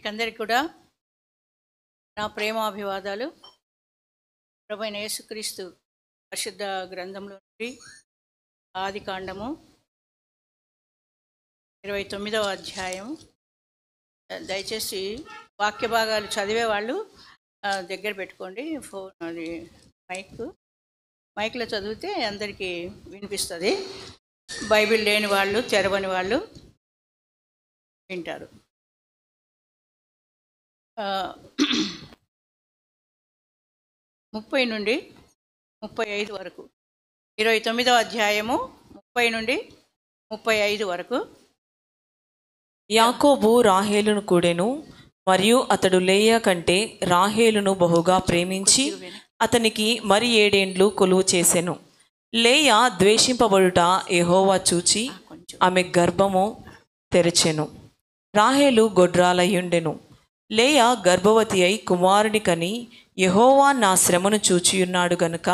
మీకందరికి కూడా నా ప్రేమాభివాదాలు. ప్రభువైన యేసుక్రీస్తు పరిశుద్ధ గ్రంథంలో నుండి ఆది కాండము 29వ అధ్యాయం. దయచేసి వాక్య భాగాలు చదివే వాళ్ళు దగ్గర పెట్టుకోండి. అది మైక్లో చదివితే అందరికీ వినిపిస్తుంది. బైబిల్ లేని వాళ్ళు, తెరవని వాళ్ళు వింటారు. 30 నుండి 35 వరకు, 29వ అధ్యాయము 30 నుండి 35 వరకు. యాకోబు రాహేలును కూడెను, మరియు అతడు లేయా కంటే రాహేలును బహుగా ప్రేమించి అతనికి మరి 7 ఏండ్లు కొలువు చేసెను. లేయా ద్వేషింపబడుట యెహోవా చూచి ఆమె గర్భము తెరచెను. రాహేలు గొడ్రాలయుండెను. లేయా గర్భవతి అయి కుమారుని కని, యెహోవా నా శ్రమను చూచియున్నాడు గనుక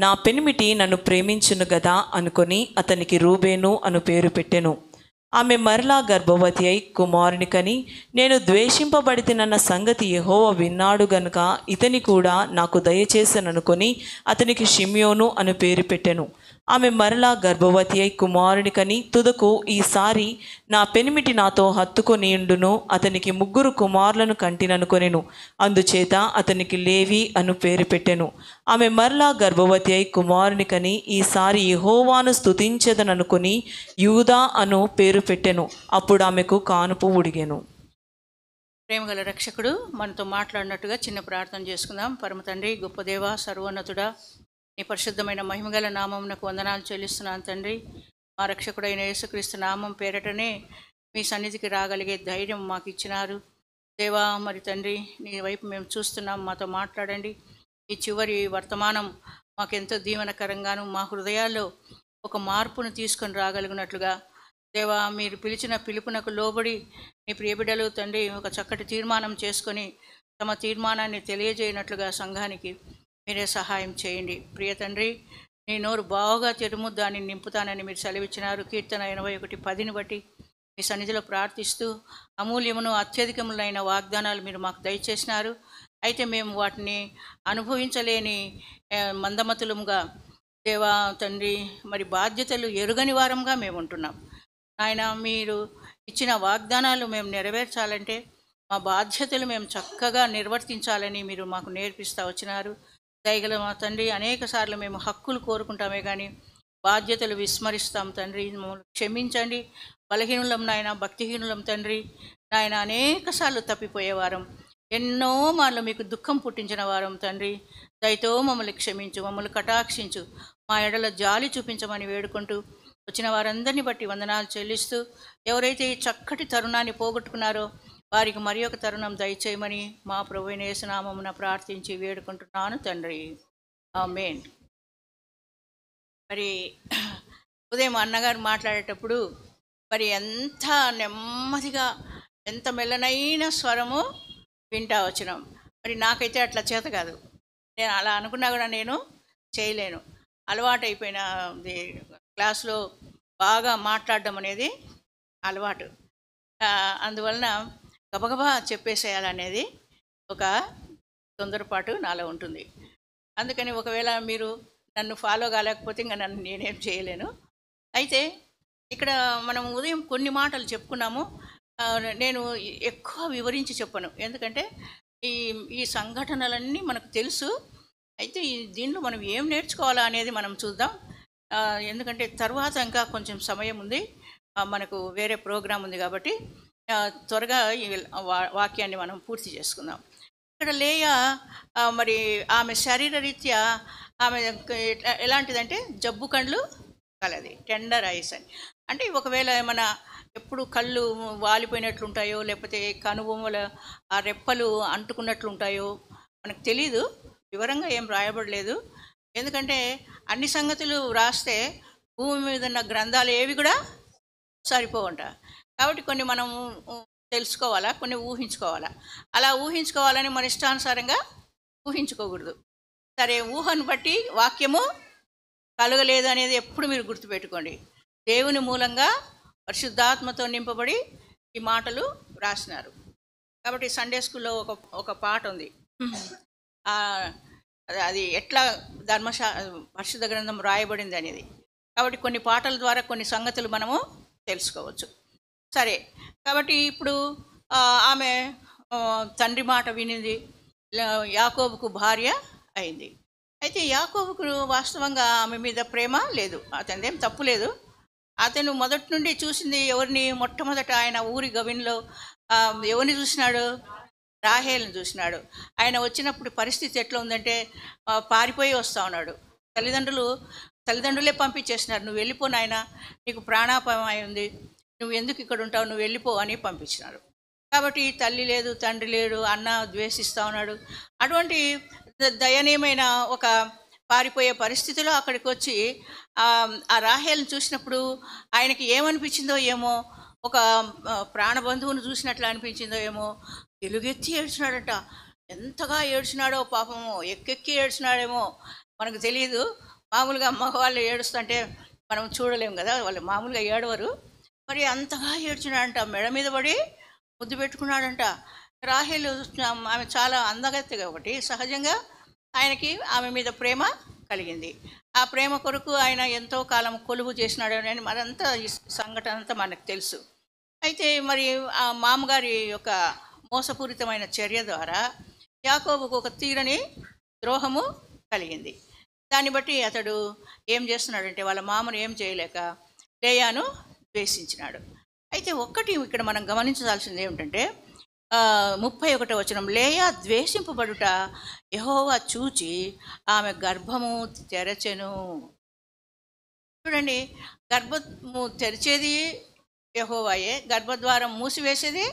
నా పెనిమిటి నన్ను ప్రేమించును గదా అనుకొని అతనికి రూబేను అను పేరు పెట్టెను. ఆమె మరలా గర్భవతి అయి కుమారుని కని, నేను ద్వేషింపబడితినన్న సంగతి యెహోవా విన్నాడు గనుక ఇతని కూడా నాకు దయచేసననుకొని అతనికి షిమ్యోను అను పేరు పెట్టెను. ఆమె మరలా గర్భవతి అయి కుమారుని కని, తుదకు ఈసారి నా పెనిమిటి నాతో హత్తుకొనియుండును, అతనికి 3 కుమారులను కంటిననుకొనెను. అందుచేత అతనికి లేవి అను పేరు పెట్టెను. ఆమె మరలా గర్భవతి అయి కుమారుని కని, ఈసారి యెహోవాను స్తుతించెదననుకొని యూదా అను పేరు పెట్టెను. అప్పుడు ఆమెకు కానుపు ఉడిగెను. ప్రేమగల రక్షకుడు మనతో మాట్లాడినట్టుగా చిన్న ప్రార్థన చేసుకుందాం. పరమ తండ్రి, గొప్ప దేవ, సర్వోన్నతుడా, నీ పరిశుద్ధమైన మహిమగల నామమునకు వందనాలు చెల్లిస్తున్నాను తండ్రి. మా రక్షకుడైన యేసుక్రీస్తు నామం పేరటనే మీ సన్నిధికి రాగలిగే ధైర్యం మాకు ఇచ్చినారు దేవా. మరి తండ్రి, నీ వైపు మేము చూస్తున్నాం, మాతో మాట్లాడండి. ఈ చివరి వర్తమానం మాకెంతో దీవెనకరంగాను, మా హృదయాల్లో ఒక మార్పును తీసుకొని రాగలిగినట్లుగా దేవా, మీరు పిలిచిన పిలుపునకు లోబడి నీ ప్రియబిడ్డలు తండ్రి ఒక చక్కటి తీర్మానం చేసుకొని తమ తీర్మానాన్ని తెలియజేయనట్లుగా సంఘానికి మీరే సహాయం చేయండి. ప్రియ తండ్రి, నీ నోరు బాగా తెరుము, దాన్ని నింపుతానని మీరు సెలవిచ్చినారు. కీర్తన 81:10 బట్టి మీ సన్నిధిలో ప్రార్థిస్తూ అమూల్యమును అత్యధికములైన వాగ్దానాలు మీరు మాకు దయచేసినారు. అయితే మేము వాటిని అనుభవించలేని మందమతులముగా దేవా తండ్రి, మరి బాధ్యతలు ఎరుగని వారంగా మేము ఉంటున్నాం. ఆయన మీరు ఇచ్చిన వాగ్దానాలు మేము నెరవేర్చాలంటే మా బాధ్యతలు మేము చక్కగా నిర్వర్తించాలని మీరు మాకు నేర్పిస్తూ వచ్చినారు. దయగల మా తండ్రి, అనేక సార్లు మేము హక్కులు కోరుకుంటామే కానీ బాధ్యతలు విస్మరిస్తాం తండ్రి. క్షమించండి. బలహీనులం నాయన, భక్తిహీనులం తండ్రి. నాయన అనేక సార్లు తప్పిపోయేవారం, ఎన్నో మార్లు మీకు దుఃఖం పుట్టించిన వారం తండ్రి. దయతో మమ్మల్ని క్షమించు, మమ్మల్ని కటాక్షించు, మా ఎడల జాలి చూపించమని వేడుకుంటూ వచ్చిన వారందరినీ బట్టి వందనాలు చెల్లిస్తూ, ఎవరైతే ఈ చక్కటి తరుణాన్ని పోగొట్టుకున్నారో వారికి మరి ఒక తరుణం దయచేయమని మా ప్రభువైన యేసు నామమున ప్రార్థించి వేడుకుంటున్నాను తండ్రి. ఆమేన్. మరి ఉదయం అన్నగారు మాట్లాడేటప్పుడు మరి ఎంత నెమ్మదిగా, ఎంత మెల్లనైన స్వరము వింటా వచ్చినాం. మరి నాకైతే అట్లా చేత కాదు. నేను అలా అనుకున్నా కూడా నేను చేయలేను. అలవాటైపోయిన క్లాస్లో బాగా మాట్లాడడం అనేది అలవాటు. అందువలన గబగబా చెప్పేసేయాలనేది ఒక తొందరపాటు నాలో ఉంటుంది. అందుకని ఒకవేళ మీరు నన్ను ఫాలో కాలేకపోతే ఇంకా నన్ను నేనేం చేయలేను. అయితే ఇక్కడ మనం ఉదయం కొన్ని మాటలు చెప్పుకున్నాము. నేను ఎక్కువ వివరించి చెప్పను, ఎందుకంటే ఈ సంఘటనలన్నీ మనకు తెలుసు. అయితే దీనిలో మనం ఏం నేర్చుకోవాలా అనేది మనం చూద్దాం. ఎందుకంటే తర్వాత ఇంకా కొంచెం సమయం ఉంది, మనకు వేరే ప్రోగ్రాం ఉంది కాబట్టి త్వరగా ఈ వాక్యాన్ని మనం పూర్తి చేసుకుందాం. ఇక్కడ లేయా మరి ఆమె శరీరరీత్యా ఆమె ఎలాంటిదంటే జబ్బు కళ్ళు కలది, టెండర్ ఐస్ అని. అంటే ఒకవేళ ఏమైనా ఎప్పుడు కళ్ళు వాలిపోయినట్లుంటాయో, లేకపోతే కనుబొమ్మల ఆ రెప్పలు అంటుకున్నట్లుంటాయో మనకు తెలీదు. వివరంగా ఏం రాయబడలేదు, ఎందుకంటే అన్ని సంగతులు రాస్తే భూమి మీద ఉన్న గ్రంథాలు ఏవి కూడా సరిపోవంట. కాబట్టి కొన్ని మనం తెలుసుకోవాలా, కొన్ని ఊహించుకోవాలా. అలా ఊహించుకోవాలని మన ఇష్టానుసారంగా ఊహించుకోకూడదు. సరే, ఊహను బట్టి వాక్యము కలగలేదు అనేది ఎప్పుడు మీరు గుర్తుపెట్టుకోండి. దేవుని మూలంగా పరిశుద్ధాత్మతో నింపబడి ఈ మాటలు రాసినారు. కాబట్టి సండే స్కూల్లో ఒక పాట ఉంది. ఆ, అది ఎట్లా పరిశుద్ధ గ్రంథం రాయబడింది అనేది. కాబట్టి కొన్ని పాటల ద్వారా కొన్ని సంగతులు మనము తెలుసుకోవచ్చు. సరే, కాబట్టి ఇప్పుడు ఆమె తండ్రి మాట వినింది, యాకోబుకు భార్య అయింది. అయితే యాకోబుకు వాస్తవంగా ఆమె మీద ప్రేమ లేదు, అతనిదేం తప్పు లేదు. అతను మొదటి నుండి చూసింది ఎవరిని? మొట్టమొదట ఆయన ఊరి గవిన్లో ఎవరిని చూసినాడు? రాహేల్ని చూసినాడు. ఆయన వచ్చినప్పుడు పరిస్థితి ఎట్లా ఉందంటే పారిపోయి వస్తూ ఉన్నాడు. తల్లిదండ్రులే పంపించేసినారు, నువ్వు వెళ్ళిపో నాయన, నీకు ప్రాణాపాయం అయి ఉంది, నువ్వు ఎందుకు ఇక్కడ ఉంటావు, నువ్వు వెళ్ళిపో అని పంపించినారు. కాబట్టి తల్లి లేదు, తండ్రి లేడు, అన్న ద్వేషిస్తూ ఉన్నాడు. అటువంటి దయనీయమైన ఒక పారిపోయే పరిస్థితిలో అక్కడికి వచ్చి ఆ రాహేల్ని చూసినప్పుడు ఆయనకి ఏమనిపించిందో ఏమో, ఒక ప్రాణబంధువును చూసినట్లు అనిపించిందో ఏమో, ఎలుగెత్తి ఏడ్చినాడట. ఎంతగా ఏడ్చినాడో పాపము, ఎక్కెక్కి ఏడ్చినాడేమో మనకు తెలియదు. మామూలుగా మగవాళ్ళు ఏడుస్తుంటే మనం చూడలేము కదా, వాళ్ళు మామూలుగా ఏడవరు. మరి అంతగా ఏడ్చినాడంట, మెడ మీద పడి ముద్దు పెట్టుకున్నాడంట. రాహేలు ఆమె చాలా అందగత్తె కాబట్టి సహజంగా ఆయనకి ఆమె మీద ప్రేమ కలిగింది. ఆ ప్రేమ కొరకు ఆయన ఎంతో కాలం కొలువు చేసినాడు అని మరంతా ఈ సంఘటన అంతా మనకు తెలుసు. అయితే మరి ఆ మామగారి యొక్క మోసపూరితమైన చర్య ద్వారా యాకోబుకు ఒక తీరని ద్రోహము కలిగింది. దాన్ని బట్టి అతడు ఏం చేస్తున్నాడంటే వాళ్ళ మామను ఏం చేయలేక లేయాను ద్వేషించినాడు. అయితే ఒక్కటి ఇక్కడ మనం గమనించాల్సింది ఏమిటంటే 31వ వచనం, లేయా ద్వేషింపబడుట యెహోవా చూచి ఆమె గర్భము తెరచెను. చూడండి, గర్భము తెరిచేది యెహోవాయే, గర్భద్వారం మూసివేసేది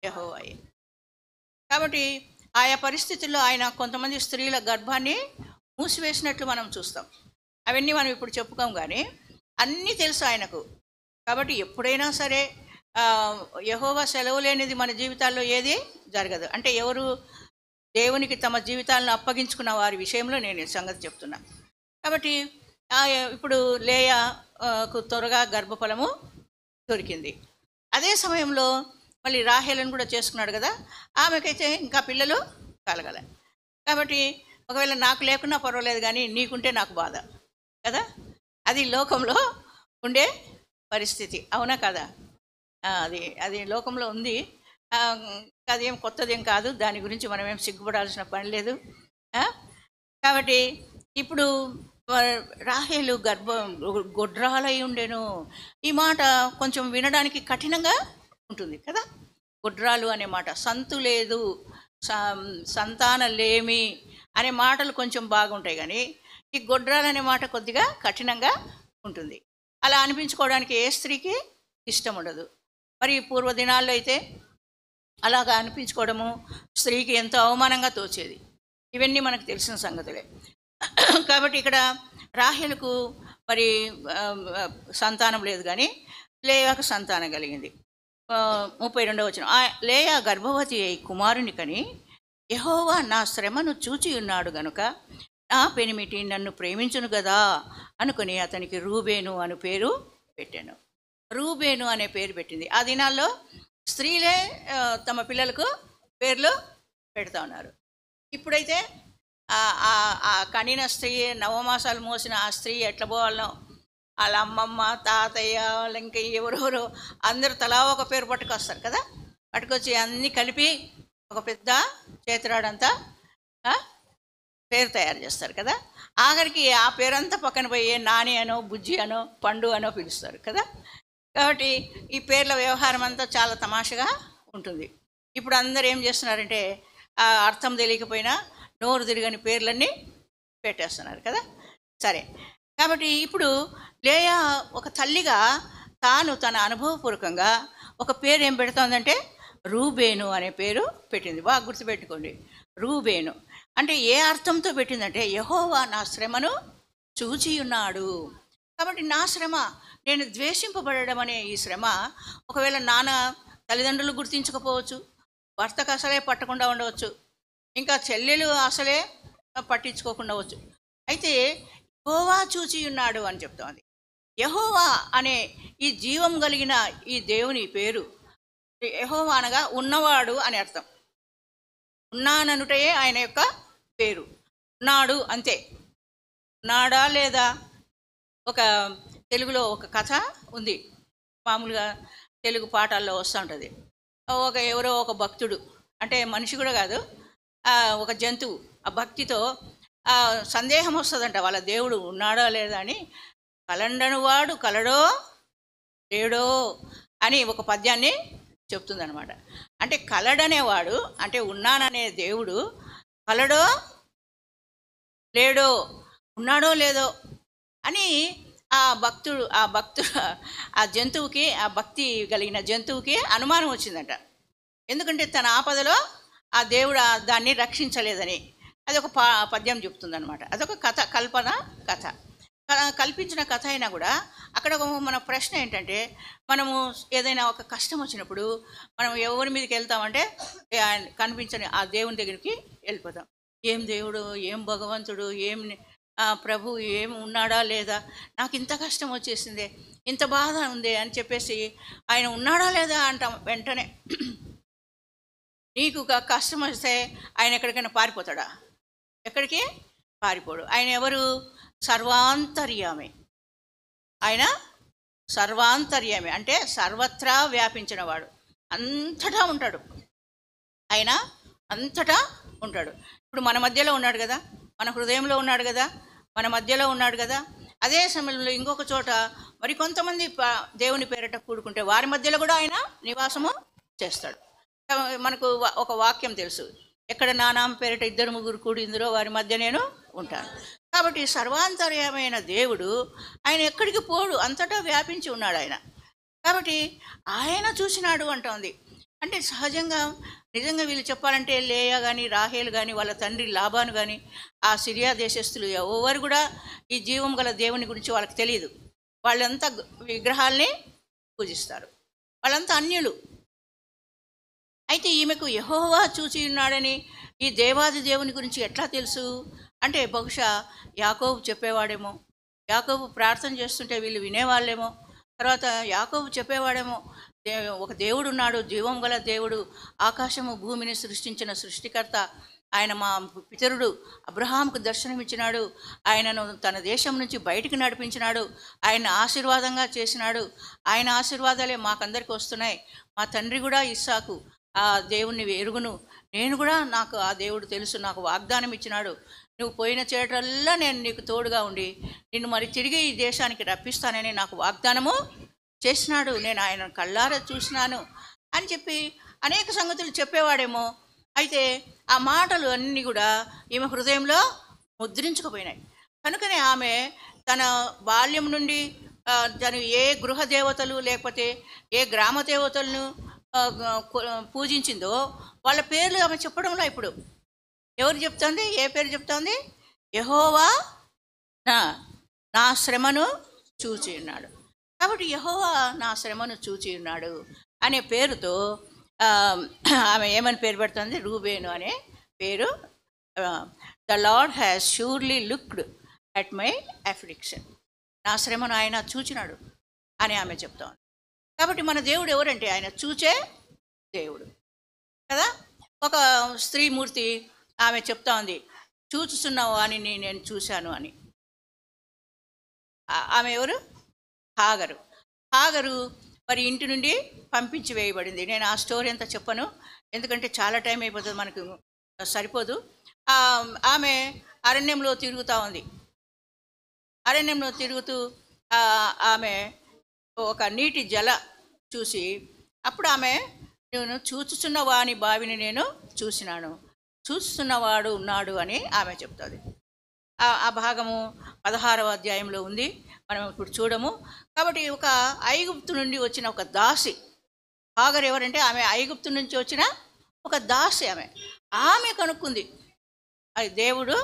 యెహోవాయే. కాబట్టి ఆయా పరిస్థితుల్లో ఆయన కొంతమంది స్త్రీల గర్భాన్ని మూసివేసినట్లు మనం చూస్తాం. అవన్నీ మనం ఇప్పుడు చెప్పుకోం, కానీ అన్నీ తెలుసు ఆయనకు. కాబట్టి ఎప్పుడైనా సరే యెహోవా సెలవు లేనిది మన జీవితాల్లో ఏది జరగదు. అంటే ఎవరు దేవునికి తమ జీవితాలను అప్పగించుకున్న వారి విషయంలో నేను ఈ సంగతి చెప్తున్నా. కాబట్టి ఇప్పుడు లేయాకు త్వరగా గర్భఫలము దొరికింది. అదే సమయంలో మళ్ళీ రాహేలను కూడా చేసుకున్నాడు కదా, ఆమెకైతే ఇంకా పిల్లలు కలగల. కాబట్టి ఒకవేళ నాకు లేకున్నా పర్వాలేదు, కానీ నీకుంటే నాకు బాధ కదా, అది లోకంలో ఉండే పరిస్థితి, అవునా కదా? అది లోకంలో ఉంది, అదేం కొత్తదేం కాదు, దాని గురించి మనం ఏం సిగ్గుపడాల్సిన పని లేదు. కాబట్టి ఇప్పుడు రాహేలు గొడ్రాలై ఉండెను. ఈ మాట కొంచెం వినడానికి కఠినంగా ఉంటుంది కదా. గొడ్రాలు అనే మాట, సంతు లేదు, సంతానలేమి అనే మాటలు కొంచెం బాగుంటాయి, కానీ ఈ గొడ్రాలు అనే మాట కొద్దిగా కఠినంగా ఉంటుంది. అలా అనిపించుకోవడానికి ఏ స్త్రీకి ఇష్టం ఉండదు. మరి పూర్వదినాల్లో అయితే అలాగా అనిపించుకోవడము స్త్రీకి ఎంతో అవమానంగా తోచేది. ఇవన్నీ మనకు తెలిసిన సంగతులే. కాబట్టి ఇక్కడ రాహేలుకు మరి సంతానం లేదు, కానీ లేయాకు సంతానం కలిగింది. 32వ వచనం, లేయా గర్భవతి అయి కుమారుని కని యెహోవా నా శ్రమను చూచి ఉన్నాడు గనుక నా పెనిమిటి నన్ను ప్రేమించును కదా అనుకుని అతనికి రూబేను అను పేరు పెట్టాను. రూబేను అనే పేరు పెట్టింది. ఆ దినాల్లో స్త్రీలే తమ పిల్లలకు పేర్లు పెడతా ఉన్నారు. ఇప్పుడైతే ఆ కనిన స్త్రీ, నవమాసాలు మోసిన ఆ స్త్రీ ఎట్లా పోవాలనో, వాళ్ళ అమ్మమ్మ, తాతయ్య, వాళ్ళు ఇంకా ఎవరెవరో అందరూ తలా ఒక పేరు పట్టుకొస్తారు కదా. పట్టుకొచ్చి అన్నీ కలిపి ఒక పెద్ద చేతిరాడంతా పేరు తయారు చేస్తారు కదా. ఆఖరికి ఆ పేరంతా పక్కన పోయి నాని అనో, బుజ్జి అనో, పండు అనో పిలుస్తారు కదా. కాబట్టి ఈ పేర్ల వ్యవహారం అంతా చాలా తమాషగా ఉంటుంది. ఇప్పుడు అందరూ ఏం చేస్తున్నారంటే ఆ అర్థం తెలియకపోయినా నోరు తిరగని పేర్లన్నీ పెట్టేస్తున్నారు కదా. సరే, కాబట్టి ఇప్పుడు లేయా ఒక తల్లిగా తాను తన అనుభవపూర్వకంగా ఒక పేరు ఏం పెడుతోందంటే రూబేను అనే పేరు పెట్టింది. బాగా గుర్తుపెట్టుకోండి, రూబేను అంటే ఏ అర్థంతో పెట్టిందంటే యెహోవా నా శ్రమను చూచి ఉన్నాడు. కాబట్టి నా శ్రమ, నేను ద్వేషింపబడడం అనే ఈ శ్రమ ఒకవేళ నాన్న తల్లిదండ్రులు గుర్తించకపోవచ్చు, భర్తకు అసలే పట్టకుండా ఉండవచ్చు, ఇంకా చెల్లెలు అసలే పట్టించుకోకుండా వచ్చు. అయితే యెహోవా చూచి ఉన్నాడు అని చెప్తోంది. యెహోవా అనే ఈ జీవం కలిగిన ఈ దేవుని పేరు యెహోవా అనగా ఉన్నవాడు అని అర్థం. ఉన్నాననుటే ఆయన యొక్క పేరు. ఉన్నాడు అంతే. ఉన్నాడా లేదా? ఒక తెలుగులో ఒక కథ ఉంది, మామూలుగా తెలుగు పాఠాల్లో వస్తూ ఉంటుంది. ఎవరో ఒక భక్తుడు, అంటే మనిషి కూడా కాదు, ఒక జంతువు ఆ భక్తితో సందేహం వస్తుందంట, వాళ్ళ దేవుడు ఉన్నాడా లేదా అని. కలండను వాడు కలడో లేడో అని ఒక పద్యాన్ని చెప్తుందనమాట. అంటే కలడనేవాడు అంటే ఉన్నాననే దేవుడు కలడో లేడో, ఉన్నాడో లేదో అని ఆ జంతువుకి, ఆ భక్తి కలిగిన జంతువుకి అనుమానం వచ్చిందట. ఎందుకంటే తన ఆపదలో ఆ దేవుడు దాన్ని రక్షించలేదని. అది ఒక పద్యం చెప్తుందనమాట. అదొక కథ, కల్పన కథ, కల్పించిన కథ అయినా కూడా అక్కడ మన ప్రశ్న ఏంటంటే, మనము ఏదైనా ఒక కష్టం వచ్చినప్పుడు మనం ఎవరి మీదకి వెళ్తామంటే కనిపించని ఆ దేవుని దగ్గరికి వెళ్ళిపోతాం. ఏం దేవుడు, ఏం భగవంతుడు, ఏం ప్రభు, ఏం ఉన్నాడా లేదా, నాకు ఇంత కష్టం వచ్చేసిందే, ఇంత బాధ ఉంది అని చెప్పేసి ఆయన ఉన్నాడా లేదా అంటాం వెంటనే. నీకు కష్టం వస్తే ఆయన ఎక్కడికైనా పారిపోతాడా? ఎక్కడికి పారిపోడు. ఆయన ఎవరు? సర్వాంతర్యామి. ఆయన సర్వాంతర్యామి అంటే సర్వత్రా వ్యాపించిన వాడు, అంతటా ఉంటాడు. ఆయన అంతటా ఉంటాడు. ఇప్పుడు మన మధ్యలో ఉన్నాడు కదా, మన హృదయంలో ఉన్నాడు కదా, మన మధ్యలో ఉన్నాడు కదా. అదే సమయంలో ఇంకొక చోట మరికొంతమంది దేవుని పేరిట కూడుకుంటే వారి మధ్యలో కూడా ఆయన నివాసము చేస్తాడు. మనకు ఒక వాక్యం తెలుసు, ఎక్కడ నా నామ పేరిట 2-3 కూడిందిరో వారి మధ్య నేను ఉంటాను. కాబట్టి సర్వాంతర్యమైన దేవుడు ఆయన ఎక్కడికి పోడు, అంతటా వ్యాపించి ఉన్నాడు ఆయన. కాబట్టి ఆయన చూసినాడు అంటోంది. అంటే సహజంగా నిజంగా వీళ్ళు చెప్పాలంటే లేయా కానీ, రాహేలు కానీ, వాళ్ళ తండ్రి లాబాను కానీ, ఆ సిరియా దేశస్తులు ఎవరు కూడా ఈ జీవం గల దేవుని గురించి వాళ్ళకి తెలియదు. వాళ్ళంతా విగ్రహాల్ని పూజిస్తారు, వాళ్ళంతా అన్యులు. అయితే ఈమెకు యెహోవా చూచి ఉన్నాడని ఈ దేవాది దేవుని గురించి ఎట్లా తెలుసు అంటే, బహుశా యాకోబు చెప్పేవాడేమో, యాకోబు ప్రార్థన చేస్తుంటే వీళ్ళు వినేవాళ్ళేమో, తర్వాత యాకోబు చెప్పేవాడేమో, ఒక దేవుడు ఉన్నాడు, జీవం గల దేవుడు, ఆకాశము భూమిని సృష్టించిన సృష్టికర్త ఆయన, మా పితరుడు అబ్రహాముకు దర్శనమిచ్చినాడు, ఆయనను తన దేశం నుంచి బయటికి నడిపించినాడు, ఆయన ఆశీర్వాదంగా చేసినాడు, ఆయన ఆశీర్వాదాలే మాకందరికి వస్తున్నాయి. మా తండ్రి కూడా ఇస్సాకు ఆ దేవుణ్ణి ఎరుగును, నేను కూడా, నాకు ఆ దేవుడు తెలుసు, నాకు వాగ్దానం ఇచ్చినాడు, నువ్వు పోయిన చేటల్లా నేను నీకు తోడుగా ఉండి నిన్ను మరి తిరిగి ఈ దేశానికి రప్పిస్తానని నాకు వాగ్దానము చేసినాడు, నేను ఆయన కళ్ళారా చూసినాను అని చెప్పి అనేక సంగతులు చెప్పేవాడేమో. అయితే ఆ మాటలు అన్నీ కూడా ఈమె హృదయంలో ముద్రించుకుపోయినాయి. కనుకనే ఆమె తన బాల్యం నుండి తను ఏ గృహ దేవతలు లేకపోతే ఏ గ్రామ దేవతలను పూజించిందో వాళ్ళ పేర్లు ఆమె చెప్పడంలో ఇప్పుడు ఎవరు చెప్తోంది? ఏ పేరు చెప్తోంది? యెహోవా నా శ్రమను చూచి ఉన్నాడు. కాబట్టి యెహోవా నా శ్రమను చూచి ఉన్నాడు అనే పేరుతో ఆమె ఏమని పేరు పెడుతుంది? రూబేను అనే పేరు. The lord has surely looked at my affliction, నా శ్రమను ఆయన చూచినాడు అని ఆమె చెప్తోంది. కాబట్టి మన దేవుడు ఎవరంటే ఆయన చూచే దేవుడు కదా. ఒక స్త్రీమూర్తి ఆమె చెప్తా ఉంది, చూచుచున్నావు అని నేను చూశాను అని. ఆమె ఎవరు? హాగరు. హాగరు మరి ఇంటి నుండి పంపించి వేయబడింది. నేను ఆ స్టోరీ అంతా చెప్పను, ఎందుకంటే చాలా టైం అయిపోతుంది, మనకు సరిపోదు. ఆమె అరణ్యంలో తిరుగుతూ ఉంది. అరణ్యంలో తిరుగుతూ ఆమె ఒక నీటి జల చూసి, అప్పుడు ఆమె, నేను చూచుచున్న వాని బావిని నేను చూసినాను, చూస్తున్నవాడు ఉన్నాడు అని ఆమె చెప్తుంది. ఆ భాగము 16వ అధ్యాయంలో ఉంది, మనం ఇప్పుడు చూడము. కాబట్టి ఒక ఐగుప్తు నుండి వచ్చిన ఒక దాసి, హాగర్ ఎవరంటే ఆమె ఐగుప్తు నుంచి వచ్చిన ఒక దాసి. ఆమె కనుక్కుంది అది దేవుడు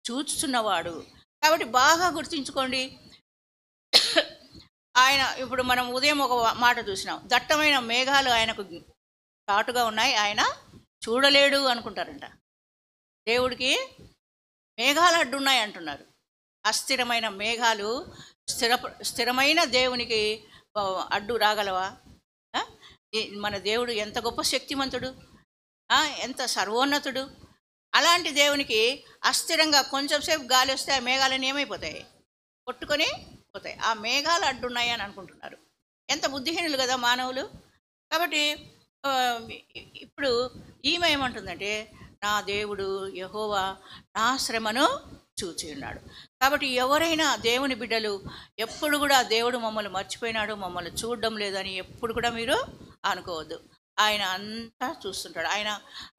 చూచుచున్నవాడు. కాబట్టి బాగా గుర్తుంచుకోండి. ఆయన ఇప్పుడు మనం ఉదయం ఒక మాట చూసినాం, దట్టమైన మేఘాలు ఆయనకు చాటుగా ఉన్నాయి, ఆయన చూడలేడు అనుకుంటారంట. దేవుడికి మేఘాలు అడ్డున్నాయి అంటున్నారు. అస్థిరమైన మేఘాలు స్థిరమైన దేవునికి అడ్డు రాగలవా? మన దేవుడు ఎంత గొప్ప శక్తిమంతుడు, ఎంత సర్వోన్నతుడు. అలాంటి దేవునికి అస్థిరంగా కొంచెం సేపు గాలి వస్తే ఆ మేఘాలన్నీ ఏమైపోతాయి, కొట్టుకొని పోతాయి. ఆ మేఘాలు అడ్డున్నాయి అని అనుకుంటున్నారు. ఎంత బుద్ధిహీనులు కదా మానవులు. కాబట్టి ఇప్పుడు ఈమె ఏమంటుందంటే, నా దేవుడు యెహోవా నా శ్రమను చూచి ఉన్నాడు. కాబట్టి ఎవరైనా దేవుని బిడ్డలు ఎప్పుడు కూడా దేవుడు మమ్మల్ని మర్చిపోయినాడు, మమ్మల్ని చూడడం లేదని ఎప్పుడు కూడా మీరు అనుకోవద్దు. ఆయన అంతా చూస్తుంటాడు.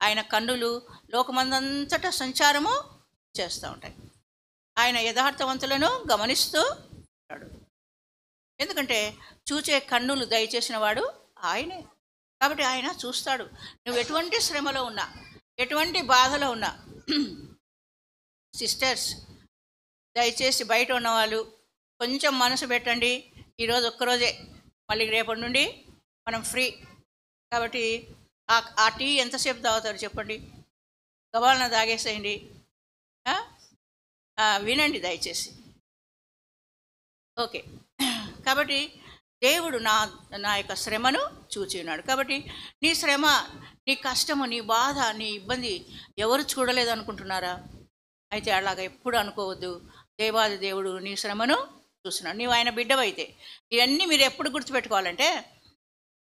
ఆయన కన్నులు లోకమందంతటా సంచారము చేస్తూ ఉంటాయి. ఆయన యథార్థవంతులను గమనిస్తూ ఉంటాడు. ఎందుకంటే చూచే కన్నులు దయచేసిన వాడు ఆయనే. కాబట్టి ఆయన చూస్తాడు. నువ్వు ఎటువంటి శ్రమలో ఉన్నా, ఎటువంటి బాధలో ఉన్నా, సిస్టర్స్ దయచేసి బయట ఉన్నవాళ్ళు కొంచెం మనసు పెట్టండి. ఈరోజు ఒక్కరోజే, మళ్ళీ రేపటి నుండి మనం ఫ్రీ. కాబట్టి ఆ టీ ఎంతసేపు తాగుతారు చెప్పండి, గబాలన తాగేసేయండి. వినండి దయచేసి. ఓకే. కాబట్టి దేవుడు నా యొక్క శ్రమను చూచి ఉన్నాడు. కాబట్టి నీ శ్రమ, నీ కష్టము, నీ బాధ, నీ ఇబ్బంది ఎవరు చూడలేదు అనుకుంటున్నారా? అయితే అలాగా ఎప్పుడు అనుకోవద్దు. దేవాది దేవుడు నీ శ్రమను చూస్తున్నాడు. నీవు ఆయన బిడ్డవైతే ఇవన్నీ మీరు ఎప్పుడు గుర్తుపెట్టుకోవాలంటే,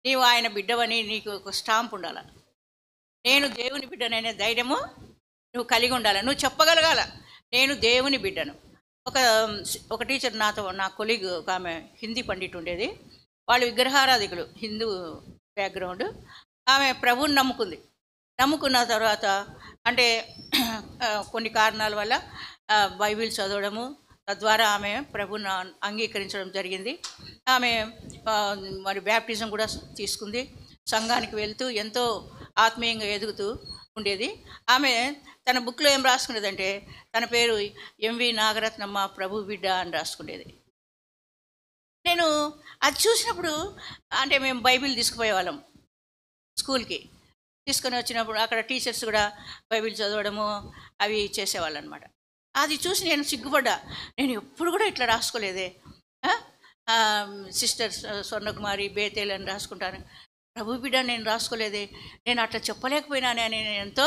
నీవు ఆయన బిడ్డవని నీకు ఒక స్టాంప్ ఉండాలి. నేను దేవుని బిడ్డననే ధైర్యము నువ్వు కలిగి ఉండాలి. నువ్వు చెప్పగలగాల, నేను దేవుని బిడ్డను. ఒక టీచర్ నా కొలీగ్, ఒక ఆమె హిందీ పండిట్ ఉండేది. వాళ్ళు విగ్రహారాధికులు, హిందూ బ్యాక్గ్రౌండ్. ఆమె ప్రభువుని నమ్ముకున్న తర్వాత అంటే కొన్ని కారణాల వల్ల బైబిల్ చదవడము, తద్వారా ఆమె ప్రభువుని అంగీకరించడం జరిగింది. ఆమె మరి బ్యాప్టిజం కూడా తీసుకుంది. సంఘానికి వెళ్తూ ఎంతో ఆత్మీయంగా ఎదుగుతూ ఉండేది. ఆమె తన బుక్లో ఏం రాసుకునేదంటే, తన పేరు ఎంవి నాగరత్నమ్మ, ప్రభు బిడ్డ అని రాసుకునేది. నేను అది చూసినప్పుడు, అంటే మేము బైబిల్ తీసుకుపోయేవాళ్ళం స్కూల్కి. తీసుకొని వచ్చినప్పుడు అక్కడ టీచర్స్ కూడా బైబిల్ చదవడము అవి చేసేవాళ్ళు అనమాట. అది చూసి నేను సిగ్గుపడ్డా. నేను ఎప్పుడు కూడా ఇట్లా రాసుకోలేదే. సిస్టర్ స్వర్ణకుమారి బేతేల్ అని రాసుకుంటాను, ప్రభు బిడ్డ నేను రాసుకోలేదే, నేను అట్లా చెప్పలేకపోయినానే అని నేను ఎంతో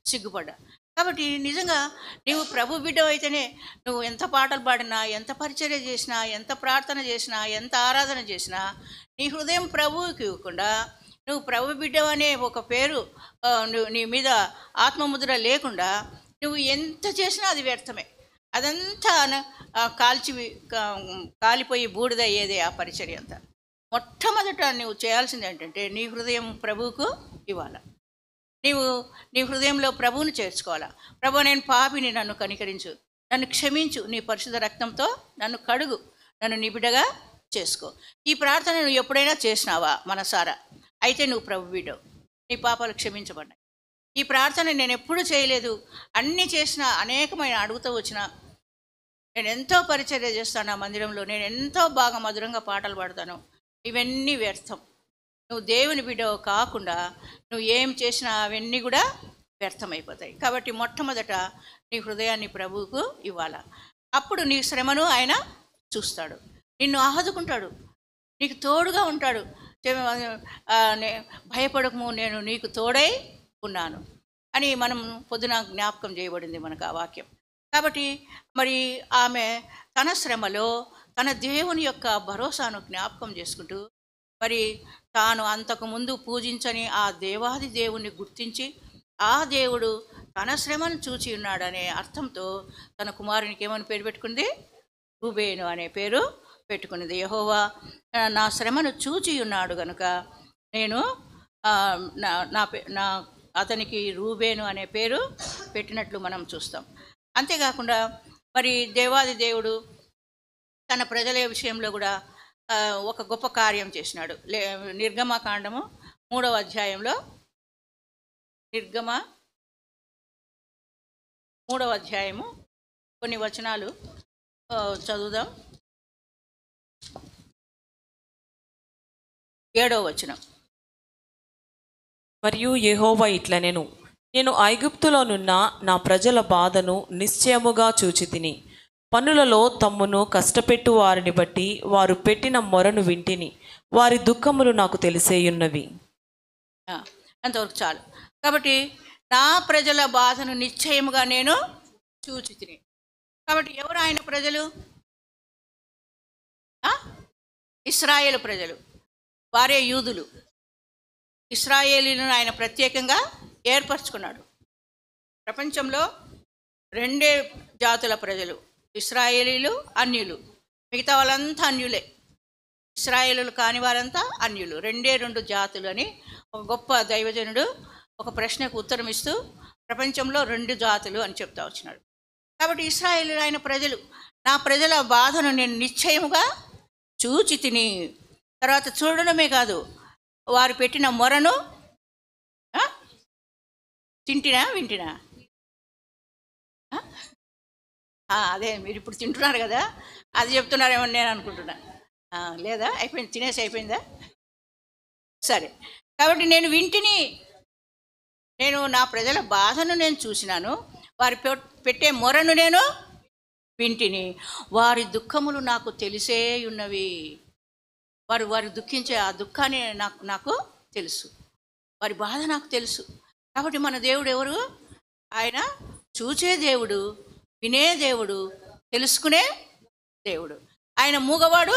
సిగ్గుపడ్డా. కాబట్టి నిజంగా నీవు ప్రభు బిడ్డ అయితేనే నువ్వు ఎంత పాటలు పాడినా, ఎంత పరిచర్య చేసినా, ఎంత ప్రార్థన చేసినా, ఎంత ఆరాధన చేసినా, నీ హృదయం ప్రభువుకి ఇవ్వకుండా, నువ్వు ప్రభు బిడ్డ అనే ఒక పేరు నీ మీద ఆత్మముద్ర లేకుండా నువ్వు ఎంత చేసినా అది వ్యర్థమే. అదంతా కాలిపోయి బూడిదయ్యేదే ఆ పరిచర్య అంతా. మొట్టమొదట నువ్వు చేయాల్సింది ఏంటంటే, నీ హృదయం ప్రభువుకు ఇవ్వాలా. నీ హృదయంలో ప్రభువును చేర్చుకోవాలా. ప్రభు, నేను పాపిని, నన్ను కనికరించు, నన్ను క్షమించు, నీ పరిశుద్ధ రక్తంతో నన్ను కడుగు, నన్ను నీ బిడ్డగా చేసుకో. ఈ ప్రార్థన నువ్వు ఎప్పుడైనా చేసినావా మనసారా? అయితే నువ్వు ప్రభు బిడ్డవు, నీ పాపాలు క్షమించబడ్డాయి. ఈ ప్రార్థన నేను ఎప్పుడు చేయలేదు, అన్నీ చేసినా, అనేకమైన అడుగుతూ వచ్చినా, నేను ఎంతో పరిచర్య చేస్తాను ఆ మందిరంలో, నేను ఎంతో బాగా మధురంగా పాటలు పాడతాను, ఇవన్నీ వ్యర్థం. నువ్వు దేవుని బిడ్డవు కాకుండా నువ్వు ఏం చేసినా అవన్నీ కూడా వ్యర్థమైపోతాయి. కాబట్టి మొట్టమొదట నీ హృదయాన్ని ప్రభువుకు ఇవ్వాలా. అప్పుడు నీ శ్రమను ఆయన చూస్తాడు, నిన్ను ఆదుకుంటాడు, నీకు తోడుగా ఉంటాడు. భయపడకము, నేను నీకు తోడై ఉన్నాను అని మనం పొద్దున జ్ఞాపకం చేయబడింది మనకు ఆ వాక్యం. కాబట్టి మరి ఆమె తన శ్రమలో తన దేవుని యొక్క భరోసాను జ్ఞాపకం చేసుకుంటూ, మరి తాను అంతకుముందు పూజించని ఆ దేవాది దేవుణ్ణి గుర్తించి, ఆ దేవుడు తన శ్రమను చూచి ఉన్నాడనే అర్థంతో తన కుమారునికి ఏమని పేరు పెట్టుకుంది? రూబేను అనే పేరు పెట్టుకున్నది. యెహోవా నా శ్రమను చూచి ఉన్నాడు గనుక నేను అతనికి రూబేను అనే పేరు పెట్టినట్లు మనం చూస్తాం. అంతేకాకుండా మరి దేవాది దేవుడు తన ప్రజల విషయంలో కూడా ఒక గొప్ప కార్యం చేసినాడు. నిర్గమకాండము 3వ అధ్యాయంలో, నిర్గమ 3వ అధ్యాయము కొన్ని వచనాలు చదువుదాం. 7వ వచనం. మరియు యెహోవా ఇట్లనెను, నేను ఐగుప్తులోనున్న నా ప్రజల బాధను నిశ్చయముగా చూచితిని. పనులలో తమ్మును కష్టపెట్టు వారిని బట్టి వారు పెట్టిన మొరను వింటిని. వారి దుఃఖములు నాకు తెలిసేయున్నవి. అంతవరకు చాలు. కాబట్టి నా ప్రజల బాధను నిశ్చయముగా నేను చూచితిని. కాబట్టి ఎవరు ఆయన ప్రజలు? ఇశ్రాయేలు ప్రజలు, వారే యూదులు. ఇశ్రాయేలీలను ఆయన ప్రత్యేకంగా ఏర్పరచుకున్నాడు. ప్రపంచంలో రెండే జాతుల ప్రజలు, ఇశ్రాయేలీలు, అన్యులు. మిగతా వాళ్ళంతా అన్యులే. ఇశ్రాయేలులు కాని వారంతా అన్యులు. రెండు జాతులు అని ఒక గొప్ప దైవజనుడు ఒక ప్రశ్నకు ఉత్తరం ఇస్తూ ప్రపంచంలో 2 జాతులు అని చెప్తా వచ్చినాడు. కాబట్టి ఇశ్రాయేలు ఆయన ప్రజలు. నా ప్రజల బాధను నేను నిశ్చయముగా చూచి తిని, తర్వాత చూడడమే కాదు, వారు పెట్టిన మొరను వింటినా అదే మీరు ఇప్పుడు తింటున్నారు కదా, అది చెప్తున్నారేమో నేను అనుకుంటున్నా. లేదా అయిపోయింది, తినేసి అయిపోయిందా? సరే. కాబట్టి నేను వింటిని, నేను నా ప్రజల బాధను నేను చూసినాను, వారి పెట్టే మొరను నేను వింటిని. వారి దుఃఖములు నాకు తెలిసే ఉన్నవి. వారు దుఃఖించే ఆ దుఃఖాన్ని నాకు తెలుసు, వారి బాధ నాకు తెలుసు. కాబట్టి మన దేవుడు ఎవరు? ఆయన చూచే దేవుడు, వినే దేవుడు, తెలుసుకునే దేవుడు. ఆయన మూగవాడు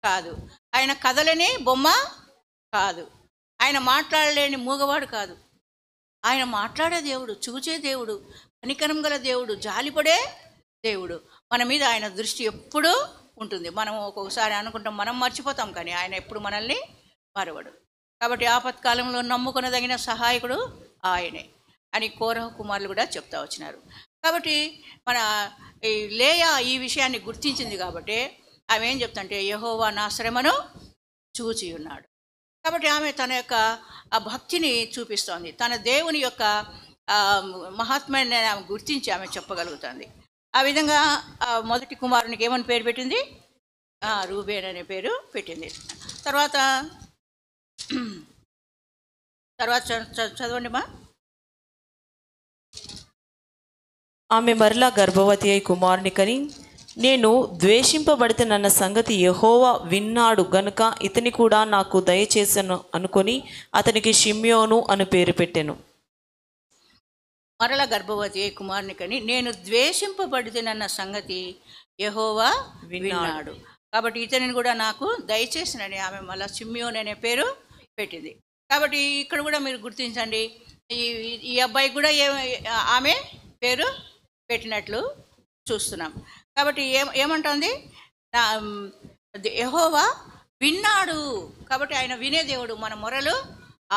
కాదు, ఆయన కదలని బొమ్మ కాదు, ఆయన మాట్లాడలేని మూగవాడు కాదు. ఆయన మాట్లాడే దేవుడు, చూచే దేవుడు, కనికరం గల దేవుడు, జాలిపడే దేవుడు. మన మీద ఆయన దృష్టి ఎప్పుడూ ఉంటుంది. మనం ఒక్కొక్కసారి అనుకుంటాం, మనం మర్చిపోతాం, కానీ ఆయన ఎప్పుడు మనల్ని మరవడు. కాబట్టి ఆపత్కాలంలో నమ్ముకొనదగిన సహాయకుడు ఆయనే అని కోరహ కుమారులు కూడా చెప్తా వచ్చినారు. కాబట్టి మన ఈ లేయా ఈ విషయాన్ని గుర్తించింది. కాబట్టి ఆమె ఏం చెప్తుంటే, యెహోవా నా శ్రమను చూచి ఉన్నాడు. కాబట్టి ఆమె తన యొక్క ఆ భక్తిని చూపిస్తోంది, తన దేవుని యొక్క మహాత్మ్యాన్ని ఆమె గుర్తించి ఆమె చెప్పగలుగుతుంది. ఆ విధంగా మొదటి కుమారునికి ఏమని పేరు పెట్టింది? రూబేన్ అనే పేరు పెట్టింది. తర్వాత చదవండి మా. ఆమె మరలా గర్భవతి అయి కుమారుని కని, నేను ద్వేషింపబడితేనన్న సంగతి యెహోవా విన్నాడు గనుక ఇతని కూడా నాకు దయచేసను అనుకొని అతనికి షిమ్యోను అని పేరు పెట్టెను. మరలా గర్భవతి అయి కుమారుని కని, నేను ద్వేషింపబడితేనన్న సంగతి యెహోవా విన్నాడు, కాబట్టి ఇతనిని కూడా నాకు దయచేసినని ఆమె మళ్ళీ షిమ్యోను అనే పేరు పెట్టింది. కాబట్టి ఇక్కడ కూడా మీరు గుర్తించండి, ఈ అబ్బాయి కూడా ఆమె పేరు పెట్టినట్లు చూస్తున్నాం. కాబట్టి ఏమంటుంది? యెహోవా విన్నాడు. కాబట్టి ఆయన వినే దేవుడు, మన మొరలు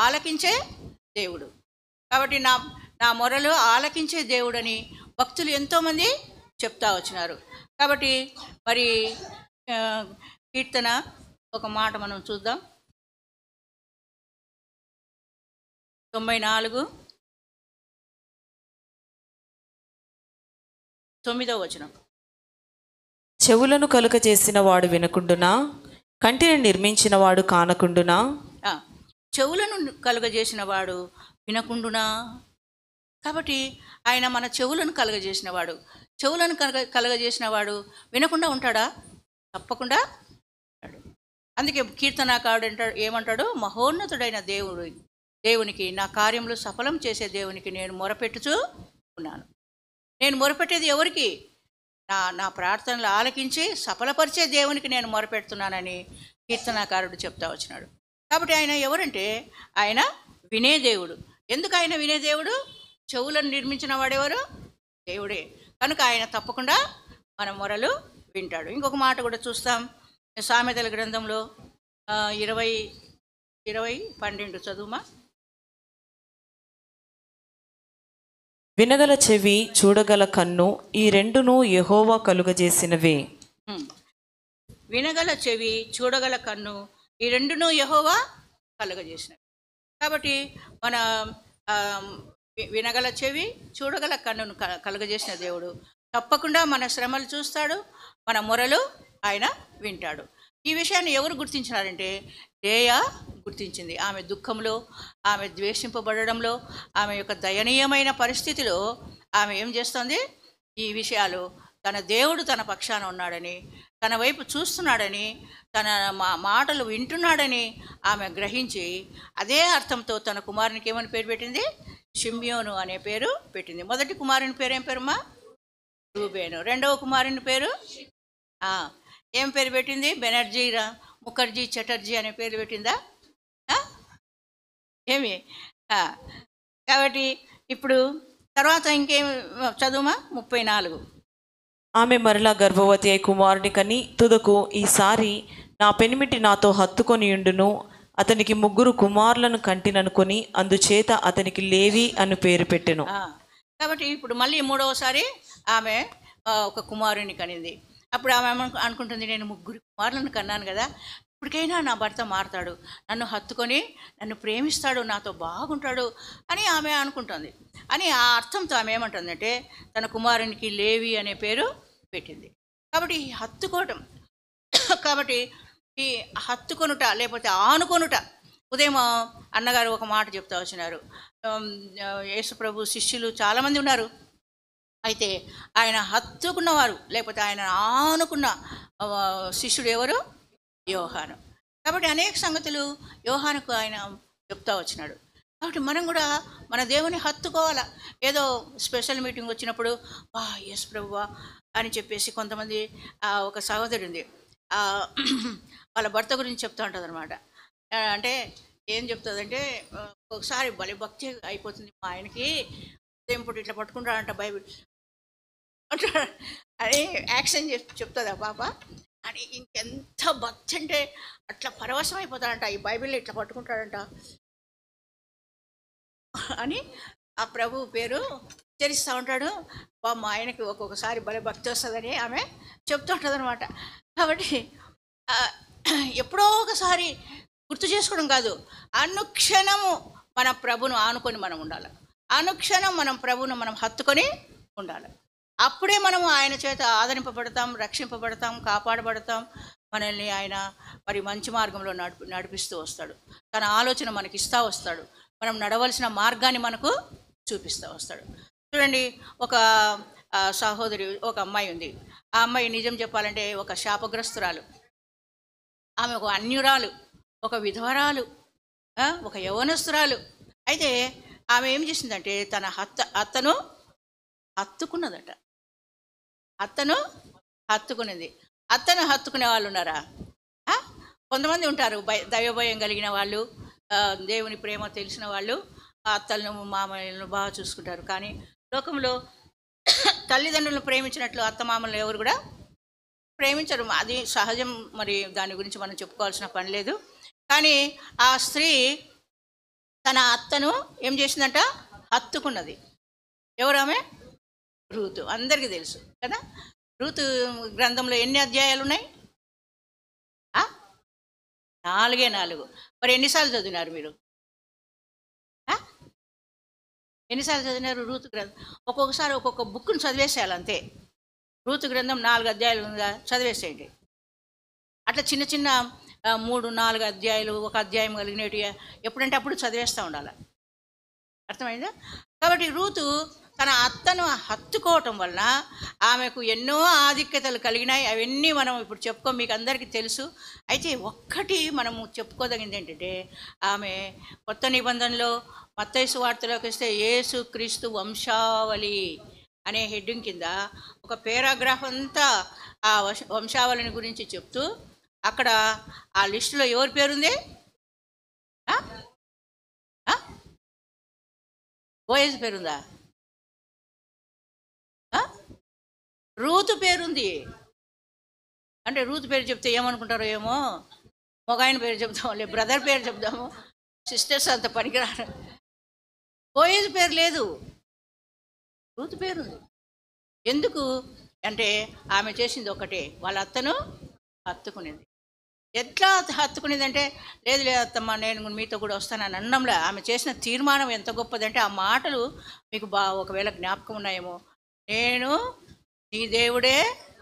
ఆలకించే దేవుడు. కాబట్టి నా మొరలు ఆలకించే దేవుడని భక్తులు ఎంతోమంది చెప్తా వచ్చినారు. కాబట్టి మరి కీర్తన ఒక మాట మనం చూద్దాం. 94 9వ వచనం. చెవులను కలుగ చేసిన వాడు వినకుండునా, కంటిని నిర్మించిన వాడు కానకుండునా. చెవులను కలుగజేసిన వాడు వినకుండునా. కాబట్టి ఆయన మన చెవులను కలుగజేసిన వాడు. చెవులను కలుగజేసిన వాడు వినకుండా ఉంటాడా? తప్పకుండా ఉంటాడు. అందుకే కీర్తనాకారుడు ఏమంటాడు? మహోన్నతుడైన దేవునికి, నా కార్యములు సఫలం చేసే దేవునికి నేను మొరపెట్టుచూ ఉన్నాను. నేను మొరపెట్టేది ఎవరికి? నా ప్రార్థనలు ఆలకించి సఫలపరిచే దేవునికి నేను మొరపెడుతున్నానని కీర్తనాకారుడు చెప్తా వచ్చినాడు. కాబట్టి ఆయన ఎవరంటే ఆయన వినే దేవుడు. ఎందుకు ఆయన వినే దేవుడు? చెవులను నిర్మించిన వాడెవరు? దేవుడే. కనుక ఆయన తప్పకుండా మన మొరలు వింటాడు. ఇంకొక మాట కూడా చూస్తాం, సామెతల గ్రంథంలో 20:12 చదువుమా. వినగల చెవి, చూడగల కన్ను, ఈ రెండును యెహోవా కలుగజేసినవే. వినగల చెవి, చూడగల కన్ను, ఈ రెండును యెహోవా కలుగజేసినవి. కాబట్టి మన వినగల చెవి, చూడగల కన్నును కలుగజేసిన దేవుడు తప్పకుండా మన శ్రమలు చూస్తాడు, మన మొరలు ఆయన వింటాడు. ఈ విషయాన్ని ఎవరు గుర్తించినారంటే లేయా గుర్తించింది. ఆమె దుఃఖంలో, ఆమె ద్వేషింపబడడంలో, ఆమె యొక్క దయనీయమైన పరిస్థితిలో ఆమె ఏం చేస్తుంది? ఈ విషయాలు తన దేవుడు తన పక్షాన ఉన్నాడని, తన వైపు చూస్తున్నాడని, తన మాటలు వింటున్నాడని ఆమె గ్రహించి అదే అర్థంతో తన కుమారునికి ఏమని పేరు పెట్టింది? షిమ్యోను అనే పేరు పెట్టింది. మొదటి కుమారుని పేరు ఏం పేరుమా? రూబేను. రెండవ కుమారుని పేరు ఏం పేరు పెట్టింది? బెనర్జీ ముఖర్జీ చటర్జీ అనే పేరు పెట్టిందా? ఏమి? కాబట్టి ఇప్పుడు తర్వాత ఇంకేం చదువుమా? 34. ఆమె మరలా గర్భవతి అయి కుమారుని కని తుదకు ఈసారి నా పెనిమిటి నాతో హత్తుకొనియుండును, అతనికి 3 కుమారులను కంటిననుకొని అందుచేత అతనికి లేవి అని పేరు పెట్టెను. కాబట్టి ఇప్పుడు మళ్ళీ 3వసారి ఆమె ఒక కుమారుని కనింది. అప్పుడు ఆమె అనుకుంటుంది, నేను 3 కుమారులను కన్నాను కదా, ఇప్పటికైనా నా భర్త మారతాడు, నన్ను హత్తుకొని నన్ను ప్రేమిస్తాడు, నాతో బాగుంటాడు అని ఆమె అనుకుంటుంది. అని ఆ అర్థంతో ఆమె ఏమంటుందంటే తన కుమారునికి లేవి అనే పేరు పెట్టింది. కాబట్టి ఈ హత్తుకోవటం, కాబట్టి ఈ హత్తుకొనుట లేకపోతే ఆనుకొనుట. ఉదయం అన్నగారు ఒక మాట చెప్తా వచ్చినారు, యేసుప్రభు శిష్యులు చాలామంది ఉన్నారు, అయితే ఆయన హత్తుకున్నవారు లేకపోతే ఆయన ఆనుకున్న శిష్యుడు ఎవరు? యోహాను. కాబట్టి అనేక సంగతులు యోహానుకు ఆయన చెప్తా వచ్చినాడు. కాబట్టి మనం కూడా మన దేవుని హత్తుకోవాలా. ఏదో స్పెషల్ మీటింగ్ వచ్చినప్పుడు వా యేసు ప్రభువా అని చెప్పేసి కొంతమంది ఒక సహోదరి ఉంది, వాళ్ళ భర్త గురించి చెప్తూ ఉంటుంది అనమాట. అంటే ఏం చెప్తుందంటే, ఒకసారి భలే భక్తి అయిపోతుంది మా ఆయనకి, ఉదయం పూట ఇట్లా పట్టుకుంటాడంట బైబిల్ అని యాక్షన్ చెప్తుంది ఆ పాప. అని ఇంకెంత భక్తి అంటే అట్లా పరవశం అయిపోతాడంట, ఈ బైబిల్ని ఇట్లా పట్టుకుంటాడంట అని ఆ ప్రభు పేరు ఉచ్చరిస్తూ ఉంటాడు. మా ఆయనకి ఒక్కొక్కసారి భలే భక్తి వస్తుందని ఆమె చెప్తూ ఉంటుంది అనమాట. కాబట్టి ఎప్పుడో ఒకసారి గుర్తు చేసుకోవడం కాదు, అనుక్షణము మన ప్రభును ఆనుకొని మనం ఉండాలి. అనుక్షణం మనం ప్రభును మనం హత్తుకొని ఉండాలి. అప్పుడే మనము ఆయన చేత ఆదరింపబడతాం, రక్షింపబడతాం, కాపాడబడతాం. మనల్ని ఆయన మరి మంచి మార్గంలో నడిపిస్తూ వస్తాడు. తన ఆలోచన మనకి ఇస్తూ వస్తాడు. మనం నడవలసిన మార్గాన్ని మనకు చూపిస్తూ వస్తాడు. చూడండి, ఒక సహోదరి, ఒక అమ్మాయి ఉంది. ఆ అమ్మాయి నిజం చెప్పాలంటే ఒక శాపగ్రస్తురాలు. ఆమె ఒక అన్యురాలు, ఒక విధవరాలు, ఒక యవనస్తురాలు. అయితే ఆమె ఏం చేసిందంటే తన అత్తను హత్తుకున్నదట. అత్తను హత్తుకునేది. అత్తను హత్తుకునే వాళ్ళు ఉన్నారా? కొంతమంది ఉంటారు, దైవభయం కలిగిన వాళ్ళు, దేవుని ప్రేమ తెలిసిన వాళ్ళు అత్తలను మామయ్యలను బాగా చూసుకుంటారు. కానీ లోకంలో తల్లిదండ్రులను ప్రేమించినట్లు అత్తమామలను ఎవరు కూడా ప్రేమించరు. అది సహజం. మరి దాని గురించి మనం చెప్పుకోవాల్సిన పని లేదు. కానీ ఆ స్త్రీ తన అత్తను ఏం చేసిందంట? హత్తుకున్నది. ఎవరు ఆమె? రూతు. అందరికీ తెలుసు కదా. రూతు గ్రంథంలో ఎన్ని అధ్యాయాలు ఉన్నాయి? 4. మరి ఎన్నిసార్లు చదివినారు మీరు? ఎన్నిసార్లు చదివినారు రూతు గ్రంథం? ఒక్కొక్కసారి ఒక్కొక్క బుక్ను చదివేసేయాలి అంతే. రూతు గ్రంథం 4 అధ్యాయాలు ఉందా, చదివేసేయండి. అట్లా చిన్న చిన్న 3-4 అధ్యాయాలు, ఒక అధ్యాయం కలిగినవి ఎప్పుడంటే అప్పుడు చదివేస్తూ ఉండాలి. అర్థమైందా? కాబట్టి రూతు తన అత్తను హత్తుకోవటం వలన ఆమెకు ఎన్నో ఆధిక్యతలు కలిగినాయి. అవన్నీ మనం ఇప్పుడు చెప్పుకో, మీకు అందరికీ తెలుసు. అయితే ఒక్కటి మనము చెప్పుకోదగింది ఏంటంటే, ఆమె కొత్త నిబంధనలో మత్తయి సువార్తలోకి వస్తే యేసు క్రీస్తు వంశావళి అనే హెడ్డింగ్ కింద ఒక పేరాగ్రాఫ్ అంతా ఆ వంశావళిని గురించి చెప్తూ, అక్కడ ఆ లిస్టులో ఎవరి పేరుంది? బోయజ్ పేరుందా? రూతు పేరుంది. అంటే రూతు పేరు చెప్తే ఏమనుకుంటారో ఏమో, మొగాయన పేరు చెప్తాము, లేదు బ్రదర్ పేరు చెప్తాము, సిస్టర్స్ అంత పనికిరారు. బోయజ్ పేరు లేదు, రూతు పేరుంది. ఎందుకు అంటే ఆమె చేసింది ఒకటే, వాళ్ళ అత్తను హత్తుకునేది. ఎట్లా హత్తుకునేదంటే, లేదు లేదు అత్తమ్మ నేను మీతో కూడా వస్తానని అన్నంలా ఆమె చేసిన తీర్మానం ఎంత గొప్పదంటే, ఆ మాటలు మీకు ఒకవేళ జ్ఞాపకం ఉన్నాయేమో, నేను నీ దేవుడే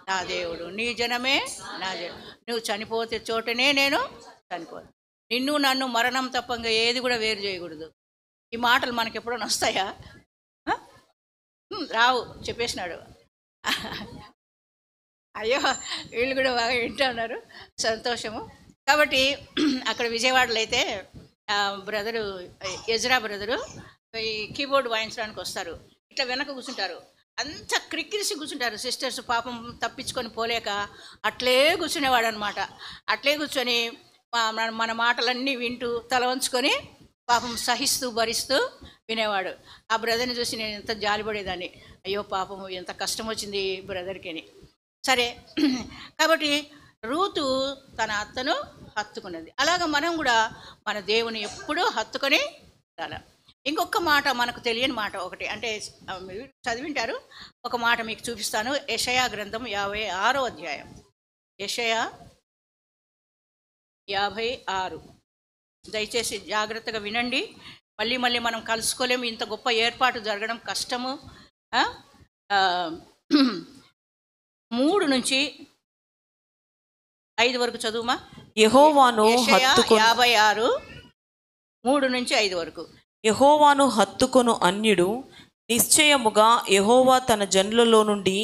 నా దేవుడు, నీ జనమే నా జనం, నువ్వు చనిపోతే చోటనే నేను చనిపోను, నిన్ను నన్ను మరణం తప్పంగా ఏది కూడా వేరు చేయకూడదు. ఈ మాటలు మనకి ఎప్పుడైనా వస్తాయా? రావు, చెప్పేసినాడు. అయ్యో, వీళ్ళు కూడా బాగా వింటూ ఉన్నారు, సంతోషము. కాబట్టి అక్కడ విజయవాడలో అయితే బ్రదరు, ఎజ్రా బ్రదరు ఈ కీబోర్డ్ వాయించడానికి వస్తారు. ఇట్లా వెనక కూర్చుంటారు, అంత క్రిక్కిరిసి కూర్చుంటారు. సిస్టర్స్ పాపం తప్పించుకొని పోలేక అట్లే కూర్చునేవాడు అనమాట. అట్లే కూర్చొని మన మాటలన్నీ వింటూ తల వంచుకొని పాపం సహిస్తూ భరిస్తూ వినేవాడు. ఆ బ్రదర్ని చూసి నేను ఎంత జాలిపడేదాన్ని, అయ్యో పాపం ఎంత కష్టం వచ్చింది బ్రదర్కి అని. సరే, కాబట్టి రూతు తన అత్తను హత్తుకున్నది. అలాగ మనం కూడా మన దేవుని ఎప్పుడూ హత్తుకొని ఉండాలి. ఇంకొక మాట, మనకు తెలియని మాట ఒకటి, అంటే మీరు చదివింటారు, ఒక మాట మీకు చూపిస్తాను. యెషయా గ్రంథం 56వ అధ్యాయం. యెషయా 56. దయచేసి జాగ్రత్తగా వినండి. మళ్ళీ మళ్ళీ మనం కలుసుకోలేము, ఇంత గొప్ప ఏర్పాటు జరగడం కష్టము. 3 నుంచి 5 వరకు చదువుమా. యెహోవాను 56 3 నుంచి 5 వరకు. యెహోవాను హత్తుకొను అన్యుడు నిశ్చయముగా యెహోవా తన జనులలో నుండి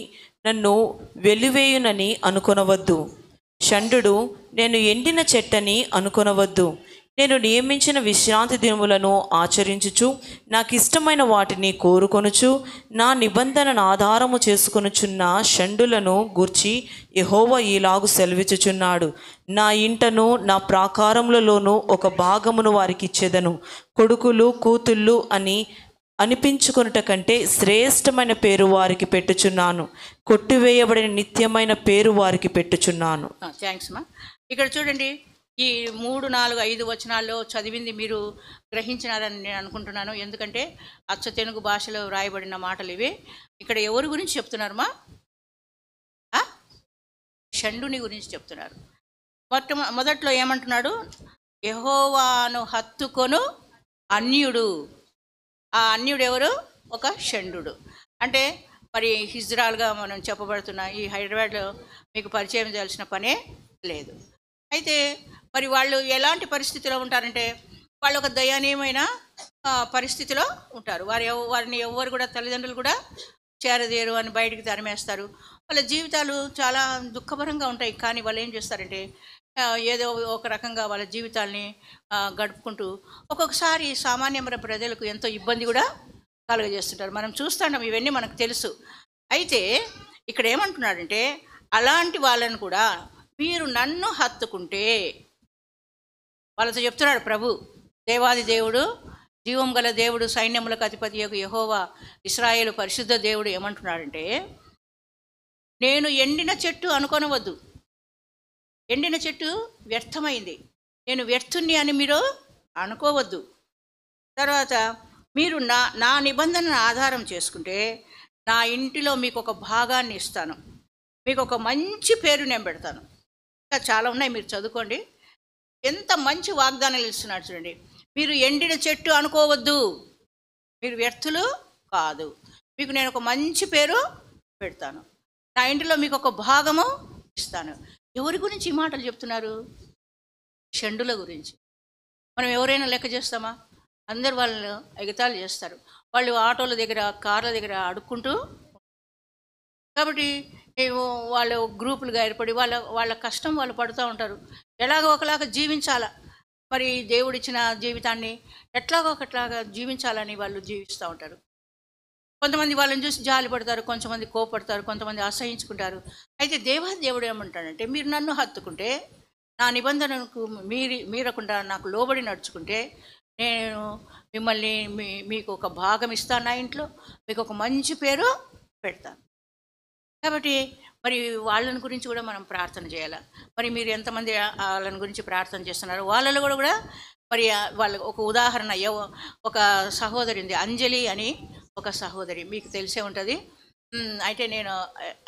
నన్ను వెలివేయునని అనుకొనవద్దు. షండు నేను ఎండిన చెట్టని అనుకొనవద్దు. నేను నియమించిన విశ్రాంతి దినములను ఆచరించుచు నాకు ఇష్టమైన వాటిని కోరుకొనుచు నా నిబంధనను ఆధారము చేసుకొనుచున్న షండులను గూర్చి యెహోవా ఈలాగు సెలవిచ్చుచున్నాడు. నా ఇంటను నా ప్రాకారములలోనూ ఒక భాగమును వారికి ఇచ్చెదను. కొడుకులు కూతుళ్ళు అని అనిపించుకొనుట కంటే శ్రేష్టమైన పేరు వారికి పెట్టుచున్నాను. కొట్టివేయబడిన నిత్యమైన పేరు వారికి పెట్టుచున్నాను. థ్యాంక్స్ మా. ఇక్కడ చూడండి, ఈ 3, 4, 5 వచనాల్లో చదివింది మీరు గ్రహించినారని నేను అనుకుంటున్నాను. ఎందుకంటే అచ్చ తెలుగు భాషలో వ్రాయబడిన మాటలు ఇవి. ఇక్కడ ఎవరి గురించి చెప్తున్నారమ్మా? షండుని గురించి చెప్తున్నారు. మొదట్లో ఏమంటున్నాడు? యెహోవాను హత్తుకొను అన్యుడు. ఆ అన్యుడు ఎవరు? ఒక షండు. అంటే మరి హిజ్రాల్గా మనం చెప్పబడుతున్న ఈ హైదరాబాద్లో మీకు పరిచయం చేయాల్సిన పనే లేదు. అయితే మరి వాళ్ళు ఎలాంటి పరిస్థితిలో ఉంటారంటే, వాళ్ళు ఒక దయనీయమైన పరిస్థితిలో ఉంటారు. వారిని ఎవరు కూడా, తల్లిదండ్రులు కూడా చేరదేరు అని బయటికి తరిమేస్తారు. వాళ్ళ జీవితాలు చాలా దుఃఖపరంగా ఉంటాయి. కానీ వాళ్ళు ఏం చేస్తారంటే, ఏదో ఒక రకంగా వాళ్ళ జీవితాల్ని గడుపుకుంటూ ఒక్కొక్కసారి సామాన్యమైన ప్రజలకు ఎంతో ఇబ్బంది కూడా కలుగజేస్తుంటారు. మనం చూస్తున్నాం, ఇవన్నీ మనకు తెలుసు. అయితే ఇక్కడ ఏమంటున్నాడంటే, అలాంటి వాళ్ళను కూడా మీరు నన్ను హత్తుకుంటే, వాళ్ళతో చెప్తున్నాడు ప్రభు, దేవాది దేవుడు, జీవం గల దేవుడు, సైన్యములకు అధిపతి యొక్క యెహోవా, ఇశ్రాయేలు పరిశుద్ధ దేవుడు ఏమంటున్నాడంటే, నేను ఎండిన చెట్టు అనుకొనవద్దు. ఎండిన చెట్టు వ్యర్థమైంది, నేను వ్యర్థుణ్ణి అని మీరు అనుకోవద్దు. తర్వాత మీరు నా నిబంధనను ఆధారం చేసుకుంటే నా ఇంటిలో మీకు ఒక భాగాన్ని ఇస్తాను, మీకు ఒక మంచి పేరు నేను పెడతాను. ఇంకా చాలా ఉన్నాయి, మీరు చదువుకోండి. ఎంత మంచి వాగ్దానాలు ఇస్తున్నాడు చూడండి. మీరు ఎండిన చెట్టు అనుకోవద్దు, మీరు వ్యర్థులు కాదు, మీకు నేను ఒక మంచి పేరు పెడతాను, నా ఇంటిలో మీకు ఒక భాగము ఇస్తాను. ఎవరి గురించి ఈ మాటలు చెప్తున్నారు? షండుల గురించి. మనం ఎవరైనా లెక్క చేస్తామా? అందరు వాళ్ళను ఎగతాళి చేస్తారు. వాళ్ళు ఆటోల దగ్గర, కార్ల దగ్గర అడుక్కుంటూ, కాబట్టి వాళ్ళు గ్రూపులుగా ఏర్పడి వాళ్ళ కష్టం వాళ్ళు పడుతూ ఉంటారు. ఎలాగో ఒకలాగా జీవించాలా, మరి దేవుడిచ్చిన జీవితాన్ని ఎట్లాగో ఒకట్లాగా జీవించాలని వాళ్ళు జీవిస్తూ ఉంటారు. కొంతమంది వాళ్ళని చూసి జాలి పడతారు, కొంతమంది కోపడతారు, కొంతమంది అసహించుకుంటారు. అయితే దేవుడు ఏమంటాడంటే, మీరు నన్ను హత్తుకుంటే, నా నిబంధనకు మీరకుండా నాకు లోబడి నడుచుకుంటే, నేను మిమ్మల్ని మీకు ఒక భాగం ఇస్తాను, నా ఇంట్లో మీకు ఒక మంచి పేరు పెడతాను. కాబట్టి మరి వాళ్ళని గురించి కూడా మనం ప్రార్థన చేయాలి. మరి మీరు ఎంతమంది వాళ్ళని గురించి ప్రార్థన చేస్తున్నారు? వాళ్ళలో కూడా మరి వాళ్ళ ఒక ఉదాహరణ, ఒక సహోదరి ఉంది, అంజలి అని ఒక సహోదరి, మీకు తెలిసే ఉంటుంది. అయితే నేను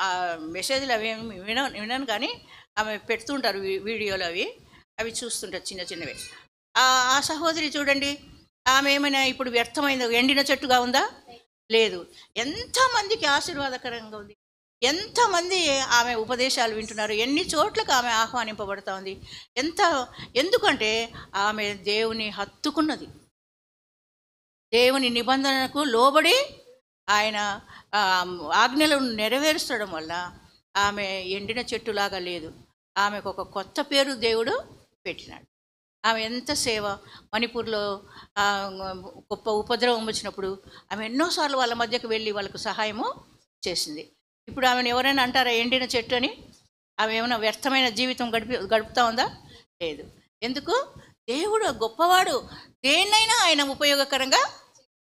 ఆ మెసేజ్లు అవి వినను, కానీ ఆమె పెడుతుంటారు వీడియోలు, అవి చూస్తుంటారు, చిన్న చిన్నవి. ఆ సహోదరి చూడండి, ఆమె ఏమైనా ఇప్పుడు వ్యర్థమైంది, ఎండిన చెట్టుగా ఉందా? లేదు. ఎంతమందికి ఆశీర్వాదకరంగా ఉంది, ఎంతమంది ఆమె ఉపదేశాలు వింటున్నారు, ఎన్ని చోట్లకు ఆమె ఆహ్వానింపబడుతూ ఉంది. ఎందుకంటే ఆమె దేవుని హత్తుకున్నది, దేవుని నిబంధనకు లోబడి ఆయన ఆజ్ఞలను నెరవేర్చడం వల్ల ఆమె ఎండిన చెట్టులాగా లేదు. ఆమెకు ఒక కొత్త పేరు దేవుడు పెట్టినాడు. ఆమె ఎంత సేవ మణిపూర్లో ఆ, గొప్ప ఉపద్రవం వచ్చినప్పుడు ఆమె ఎన్నోసార్లు వాళ్ళ మధ్యకు వెళ్ళి వాళ్ళకు సహాయము చేసింది. ఇప్పుడు ఆమెను ఎవరైనా అంటారా ఎండిన చెట్టు అని? ఆమె ఏమైనా వ్యర్థమైన జీవితం గడుపుతా ఉందా? లేదు. ఎందుకు? దేవుడు గొప్పవాడు, దేన్నైనా ఆయన ఉపయోగకరంగా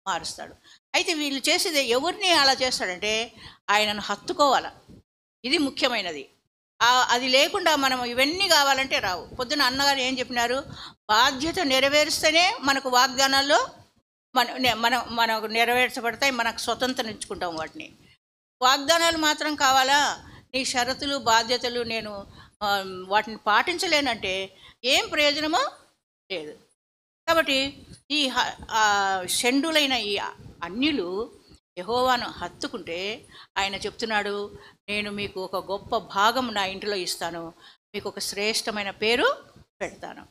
మారుస్తాడు. అయితే వీళ్ళు చేసేది ఎవరిని అలా చేస్తాడంటే ఆయనను హత్తుకోవాల. ఇది ముఖ్యమైనది. అది లేకుండా మనం ఇవన్నీ కావాలంటే రావు. పొద్దున అన్నగారు ఏం చెప్పినారు? బాధ్యత నెరవేరుస్తేనే మనకు వాగ్దానాల్లో మనకు నెరవేర్చబడతాయి, మనకు స్వతంత్రం ఇచ్చుకుంటాం వాటిని. వాగ్దానాలు మాత్రం కావాలా? నీ షరతులు బాధ్యతలు నేను వాటిని పాటించలేనంటే ఏం ప్రయోజనమో లేదు. కాబట్టి ఈ షండులైన ఈ అన్యులు యెహోవాను హత్తుకుంటే ఆయన చెప్తున్నాడు, నేను మీకు ఒక గొప్ప భాగం నా ఇంటిలో ఇస్తాను, మీకు ఒక శ్రేష్టమైన పేరు పెడతాను.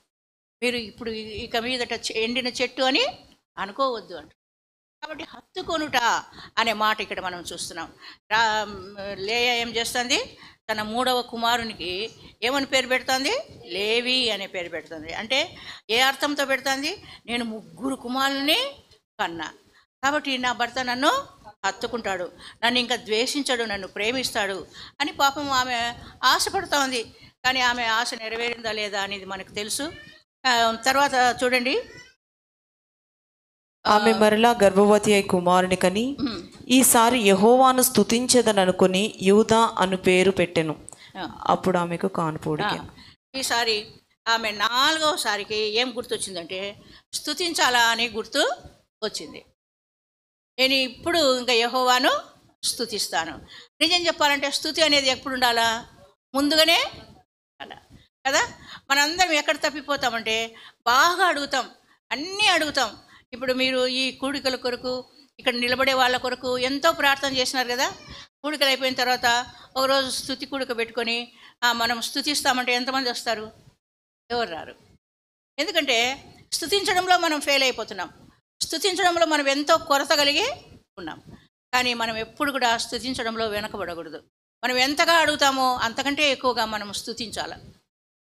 మీరు ఇప్పుడు ఇక మీదట ఎండిన చెట్టు అని అనుకోవద్దు అంట. కాబట్టి హత్తుకొనుట అనే మాట ఇక్కడ మనం చూస్తున్నాం. లేయ ఏం చేస్తుంది? తన 3వ కుమారునికి ఏమని పేరు పెడుతుంది? లేవి అనే పేరు పెడుతుంది. అంటే ఏ అర్థంతో పెడుతుంది? నేను 3 కుమారుల్ని కన్నా, కాబట్టి నా భర్త నన్ను హత్తుకుంటాడు, నన్ను ఇంకా ద్వేషించడు, నన్ను ప్రేమిస్తాడు అని పాపం ఆమె ఆశపడుతూ ఉంది. కానీ ఆమె ఆశ నెరవేరిందా లేదా అనేది మనకు తెలుసు. తర్వాత చూడండి, ఆమె మరలా గర్భవతి అయి కుమారుని కని ఈసారి యెహోవాను స్తుతించదననుకొని యూదా అను పేరు పెట్టెను. అప్పుడు ఆమెకు కాన్పుడికి. ఈసారి ఆమె 4వసారికి ఏం గుర్తొచ్చిందంటే స్తుతించాలా అని గుర్తు వచ్చింది. నేను ఇప్పుడు ఇంకా యెహోవాను స్తుతిస్తాను. నిజం చెప్పాలంటే స్తుతి అనేది ఎప్పుడు ఉండాలా? ముందుగానే అలా కదా. మనందరం ఎక్కడ తప్పిపోతామంటే బాగా అడుగుతాం, అన్నీ అడుగుతాం. ఇప్పుడు మీరు ఈ కూడికల కొరకు ఇక్కడ నిలబడే వాళ్ళ కొరకు ఎంతో ప్రార్థన చేసినారు కదా. కూడికలు అయిపోయిన తర్వాత ఒకరోజు స్తుతి కూడిక పెట్టుకొని మనం స్తుతిస్తామంటే ఎంతమంది వస్తారు? ఎవరు రారు. ఎందుకంటే స్తుతించడంలో మనం ఫెయిల్ అయిపోతున్నాం, స్తుతించడంలో మనం ఎంతో కొరత కలిగి ఉన్నాం. కానీ మనం ఎప్పుడు కూడా స్తుతించడంలో వెనకబడకూడదు. మనం ఎంతగా అడుగుతామో అంతకంటే ఎక్కువగా మనం స్తుతించాలి.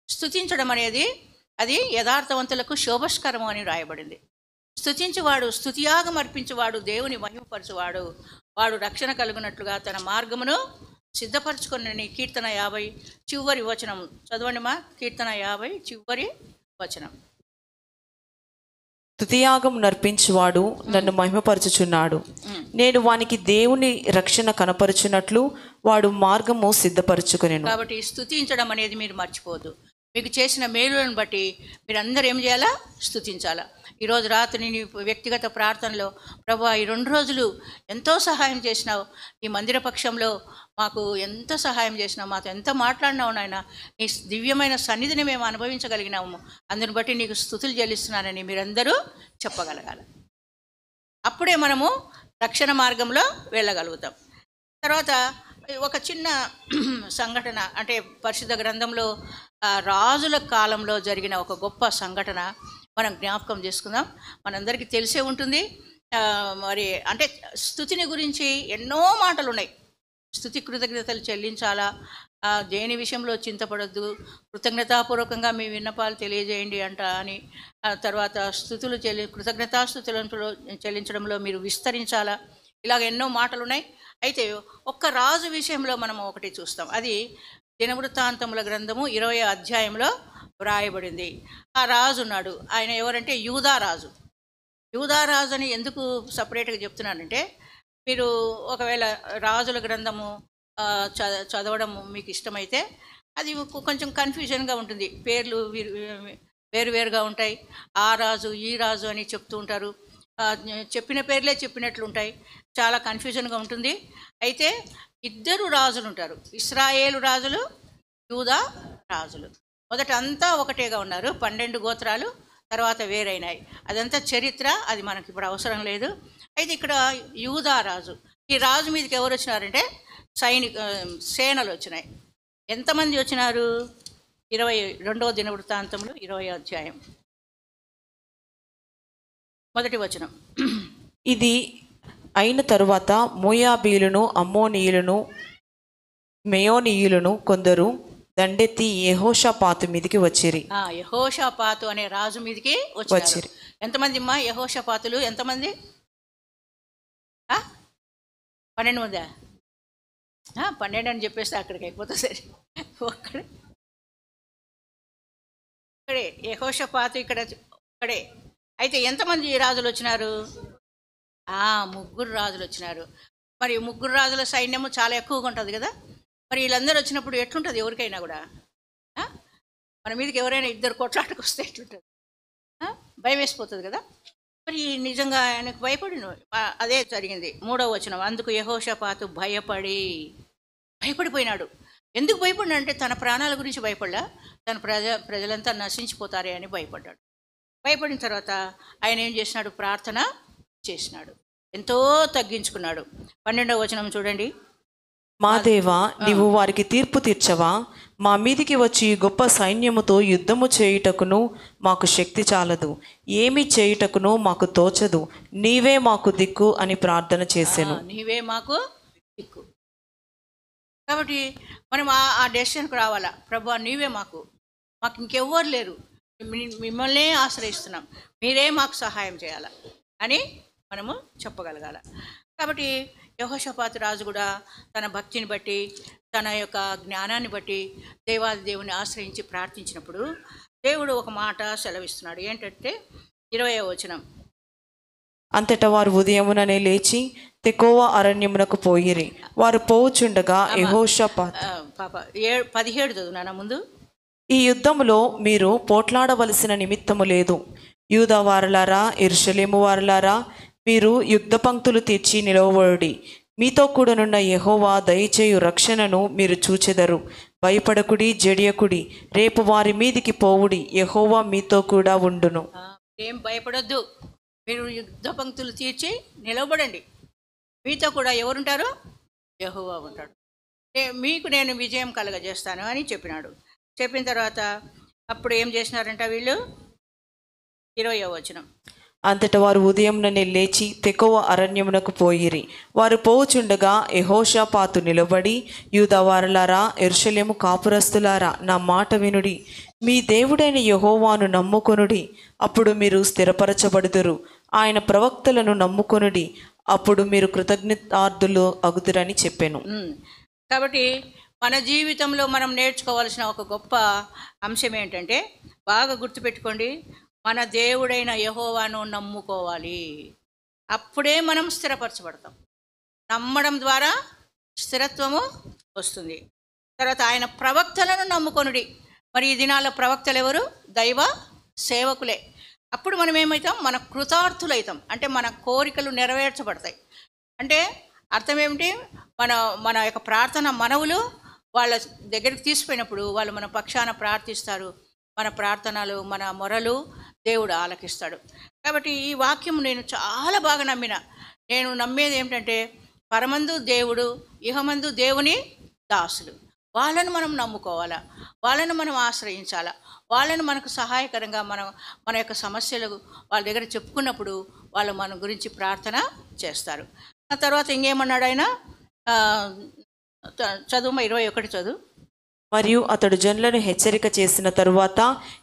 స్తుతించడం అనేది అది యథార్థవంతులకు శోభస్కరము అని రాయబడింది. స్తుతించువాడు, స్తుతియాగం అర్పించువాడు, దేవుని మహిమపరచువాడు, వాడు రక్షణ కలుగునట్లుగా తన మార్గమును సిద్ధపరచుకుని. కీర్తన 50 చివరి వచనం చదవండి మా. కీర్తన 50 చివరి వచనం. స్తుతియాగం నర్పించువాడు నన్ను మహిమపరచుచున్నాడు, నేను వానికి దేవుని రక్షణ కనపరుచున్నట్లు వాడు మార్గము సిద్ధపరచుకొనెను. కాబట్టి స్తుతించడం అనేది మీరు మర్చిపోవద్దు. మీకు చేసిన మేలులను బట్టి మీరు అందరూ ఏం చేయాలా? స్తుతించాలా. ఈరోజు రాత్రి నీ వ్యక్తిగత ప్రార్థనలో, ప్రభువా ఈ 2 రోజులు ఎంతో సహాయం చేసినావు, ఈ మందిర పక్షంలో మాకు ఎంత సహాయం చేసినావు, మాతో ఎంత మాట్లాడినావు నాయన, నీ దివ్యమైన సన్నిధిని మేము అనుభవించగలిగినాము, అందుని బట్టి నీకు స్తుతులు చెల్లిస్తున్నానని మీరందరూ చెప్పగలగాలి. అప్పుడే మనము రక్షణ మార్గంలో వెళ్ళగలుగుతాం. తర్వాత ఒక చిన్న సంఘటన, అంటే పరిశుద్ధ గ్రంథంలో రాజుల కాలంలో జరిగిన ఒక గొప్ప సంఘటన మనం జ్ఞాపకం చేసుకుందాం. మనందరికీ తెలిసే ఉంటుంది. మరి అంటే స్తుతిని గురించి ఎన్నో మాటలు ఉన్నాయి. స్తుతి కృతజ్ఞతలు చెల్లించాలా, దేని విషయంలో చింతపడద్దు, కృతజ్ఞతాపూర్వకంగా మీ విన్నపాలు తెలియజేయండి అంట అని. తర్వాత స్థుతులు కృతజ్ఞతాస్థుతులలో చెల్లించడంలో మీరు విస్తరించాలా, ఇలాగ ఎన్నో మాటలు ఉన్నాయి. అయితే ఒక్క రాజు విషయంలో మనం ఒకటి చూస్తాం. అది దినవృత్తాంతముల గ్రంథము 20వ అధ్యాయంలో వ్రాయబడింది. ఆ రాజు ఉన్నాడు. ఆయన ఎవరంటే యూదారాజు. యూదారాజు అని ఎందుకు సపరేట్గా చెప్తున్నానంటే, మీరు ఒకవేళ రాజుల గ్రంథము చదవడం మీకు ఇష్టమైతే అది కొంచెం కన్ఫ్యూజన్గా ఉంటుంది. పేర్లు వేరువేరుగా ఉంటాయి. ఆ రాజు ఈ రాజు అని చెప్తూ ఉంటారు. చెప్పిన పేర్లే చెప్పినట్లు ఉంటాయి. చాలా కన్ఫ్యూజన్గా ఉంటుంది. అయితే 2 రాజులు ఉంటారు, ఇశ్రాయేలు రాజులు, యూదా రాజులు. మొదట అంతా ఒకటేగా ఉన్నారు, 12 గోత్రాలు, తర్వాత వేరైనాయి. అదంతా చరిత్ర, అది మనకి ఇప్పుడు అవసరం లేదు. అయితే ఇక్కడ యూదా రాజు, ఈ రాజు మీదకి ఎవరు వచ్చినారంటే సేనలు వచ్చినాయి. ఎంతమంది వచ్చినారు? 22వ దినవృత్తాంతంలో 20వ అధ్యాయం 1వ వచనం. ఇది అయిన తరువాత మోయాబీయులను, అమ్మోనీయులను, మెయోనీయులను కొందరు దండెత్తి యెహోషాపాతు మీదికి వచ్చిరి. యెహోషాపాతు అనే రాజు మీదకి వచ్చారు. ఎంతమంది అమ్మా యెహోషాపాతులు? ఎంతమంది? 12 మందా? 12 అని చెప్పేస్తే అక్కడికి అయిపోతుంది. సరే, ఇక్కడే యెహోషాపాతు ఇక్కడే. అయితే ఎంతమంది రాజులు వచ్చినారు? 3 రాజులు వచ్చినారు. మరి 3 రాజుల సైన్యము చాలా ఎక్కువగా ఉంటుంది కదా. మరి వీళ్ళందరూ వచ్చినప్పుడు ఎట్లుంటుంది? ఎవరికైనా కూడా మన మీదకి ఎవరైనా 2 కొట్లాటకు వస్తే ఎట్లుంటుంది? భయం వేసిపోతుంది కదా. మరి నిజంగా ఆయనకు భయపడిన అదే జరిగింది. 3వ వచనం, అందుకు యెహోషాపాతు భయపడిపోయినాడు. ఎందుకు భయపడినా అంటే తన ప్రాణాల గురించి భయపడలా, తన ప్రజలంతా నశించిపోతారే అని భయపడ్డాడు. భయపడిన తర్వాత ఆయన ఏం చేసినాడు? ప్రార్థన చేసినాడు, ఎంతో తగ్గించుకున్నాడు. 12వ వచనం చూడండి. మా దేవా, నీవు వారికి తీర్పు తీర్చవా? మా మీదికి వచ్చి గొప్ప సైన్యముతో యుద్ధము చేయుటకును మాకు శక్తి చాలదు, ఏమి చేయుటకును మాకు తోచదు. నీవే మాకు దిక్కు అని ప్రార్థన చేశాను. నీవే మాకు దిక్కు. కాబట్టి మనం ఆ డెసిషన్కి రావాలా. ప్రభువా, నీవే మాకు ఇంకెవ్వరు లేరు, మిమ్మల్నే ఆశ్రయిస్తున్నాం, మీరే మాకు సహాయం చేయాలా అని మనము చెప్పగలగాల. కాబట్టి యెహోషాపాతు రాజు కూడా తన భక్తిని బట్టి, తన యొక్క జ్ఞానాన్ని బట్టి దేవాది దేవుని ఆశ్రయించి ప్రార్థించినప్పుడు దేవుడు ఒక మాట సెలవిస్తున్నాడు. ఏంటంటే 20వ వచనం, అంతటా వారు ఉదయముననే లేచి తెకోవ అరణ్యమునకు పోయిరి. వారు పోవుచుండగా యెహోషాపాతు 17 చదువునా ముందు. ఈ యుద్ధములో మీరు పోట్లాడవలసిన నిమిత్తము లేదు. యూదా వారలారా, యెరూషలేము వారలారా, మీరు యుద్ధ పంక్తులు తెచ్చి నిలవబడి మీతో కూడానున్న యెహోవా దయచేయు రక్షణను మీరు చూచెదరు. భయపడకుడి, జడియకుడి, రేపు వారి మీదికి పోవుడి, యెహోవా మీతో కూడా ఉండును. ఏం భయపడొద్దు, మీరు యుద్ధ పంక్తులు తీర్చి నిలవబడండి, మీతో కూడా ఎవరుంటారు? యెహోవా ఉంటాడు, మీకు నేను విజయం కలగజేస్తాను అని చెప్పినాడు. చెప్పిన తర్వాత అప్పుడు ఏం చేసినారంట వీళ్ళు? 20వ వచనం, అంతటా వారు ఉదయంననే లేచి తెకోవ అరణ్యమునకు పోయిరి. వారు పోవుచుండగా యెహోషాపాతు నిలబడి, యూదా వారలారా, యెరూషలేము కాపురస్తులారా, నా మాట వినుడి, మీ దేవుడైన యెహోవాను నమ్ముకొనుడి, అప్పుడు మీరు స్థిరపరచబడుదురు. ఆయన ప్రవక్తలను నమ్ముకొనుడి, అప్పుడు మీరు కృతజ్ఞతార్థులు అగుదురని చెప్పాను. కాబట్టి మన జీవితంలో మనం నేర్చుకోవాల్సిన ఒక గొప్ప అంశం ఏంటంటే, బాగా గుర్తుపెట్టుకోండి, మన దేవుడైన యెహోవాను నమ్ముకోవాలి. అప్పుడే మనం స్థిరపరచబడతాం. నమ్మడం ద్వారా స్థిరత్వము వస్తుంది. తర్వాత ఆయన ప్రవక్తలను నమ్ముకొనుడి. మరి ఈ దినాల్లో ప్రవక్తలు ఎవరు? దైవ సేవకులే. అప్పుడు మనం ఏమవుతాం? మన కృతార్థులవుతాం. అంటే మన కోరికలు నెరవేర్చబడతాయి. అంటే అర్థం ఏమిటి? మన యొక్క ప్రార్థన మనవులు వాళ్ళ దగ్గరికి తీసుకుపోయినప్పుడు వాళ్ళు మన పక్షాన ప్రార్థిస్తారు. మన ప్రార్థనలు, మన మొరలు దేవుడు ఆలకిస్తాడు. కాబట్టి ఈ వాక్యం నేను చాలా బాగా నేను నమ్మేది ఏమిటంటే, పరమందు దేవుడు, ఇహమందు దేవుని దాసులు. వాళ్ళను మనం నమ్ముకోవాలా, వాళ్ళను మనం ఆశ్రయించాలా, వాళ్ళను మనకు సహాయకరంగా మన యొక్క సమస్యలు వాళ్ళ దగ్గర చెప్పుకున్నప్పుడు వాళ్ళు మన గురించి ప్రార్థన చేస్తారు. ఆ తర్వాత ఇంకేమన్నాడు ఆయన? చదువు 21 చదువు. మరియు అతడు జనులను హెచ్చరిక చేసిన తరువాత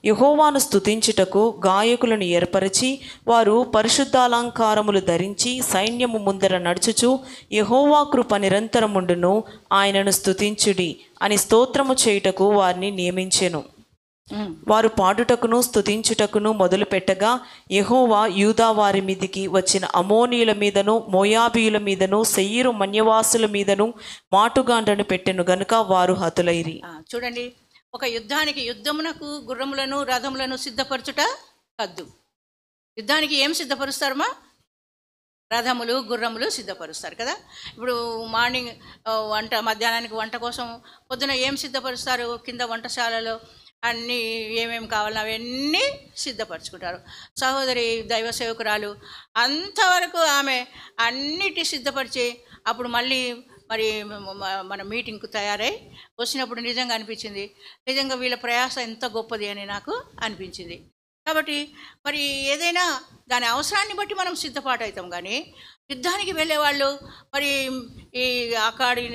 యెహోవాను స్తుతించుటకు గాయకులను ఏర్పరిచి, వారు పరిశుద్ధాలంకారములు ధరించి సైన్యము ముందర నడుచుచు యెహోవా కృప నిరంతరముండును, ఆయనను స్తుతించుడి అని స్తోత్రము చేయుటకు వారిని నియమించెను. వారు పాడుటకును స్తుతించుటకును మొదలు పెట్టగా యెహోవా యూదా వారి మీదికి వచ్చిన అమోనీయుల మీదను, మోయాబీయుల మీదను, సెయీరు మన్యవాసుల మీదను మాటుగాండ్రను పెట్టెను గనుక వారు హతులైరి. చూడండి, ఒక యుద్ధమునకు గుర్రములను, రథములను సిద్ధపరచుట కద్దు. యుద్ధానికి ఏం సిద్ధపరుస్తారమ్మా? రథములు, గుర్రములు సిద్ధపరుస్తారు కదా. ఇప్పుడు మార్నింగ్ మధ్యాహ్నానికి వంట కోసం పొద్దున ఏం సిద్ధపరుస్తారు? కింద వంటశాలలో అన్నీ ఏమేమి కావాలో అవన్నీ సిద్ధపరచుకుంటారు. సహోదరి దైవ సేవకురాలు అంతవరకు ఆమె అన్నిటి సిద్ధపరిచి అప్పుడు మళ్ళీ మన మీటింగ్కు తయారై వచ్చినప్పుడు నిజంగా అనిపించింది, నిజంగా వీళ్ళ ప్రయాస ఎంత గొప్పది అని నాకు అనిపించింది. కాబట్టి మరి ఏదైనా దాని అవసరాన్ని బట్టి మనం సిద్ధపాటు అవుతాం. కానీ యుద్ధానికి వెళ్ళేవాళ్ళు మరి ఈ అకాడి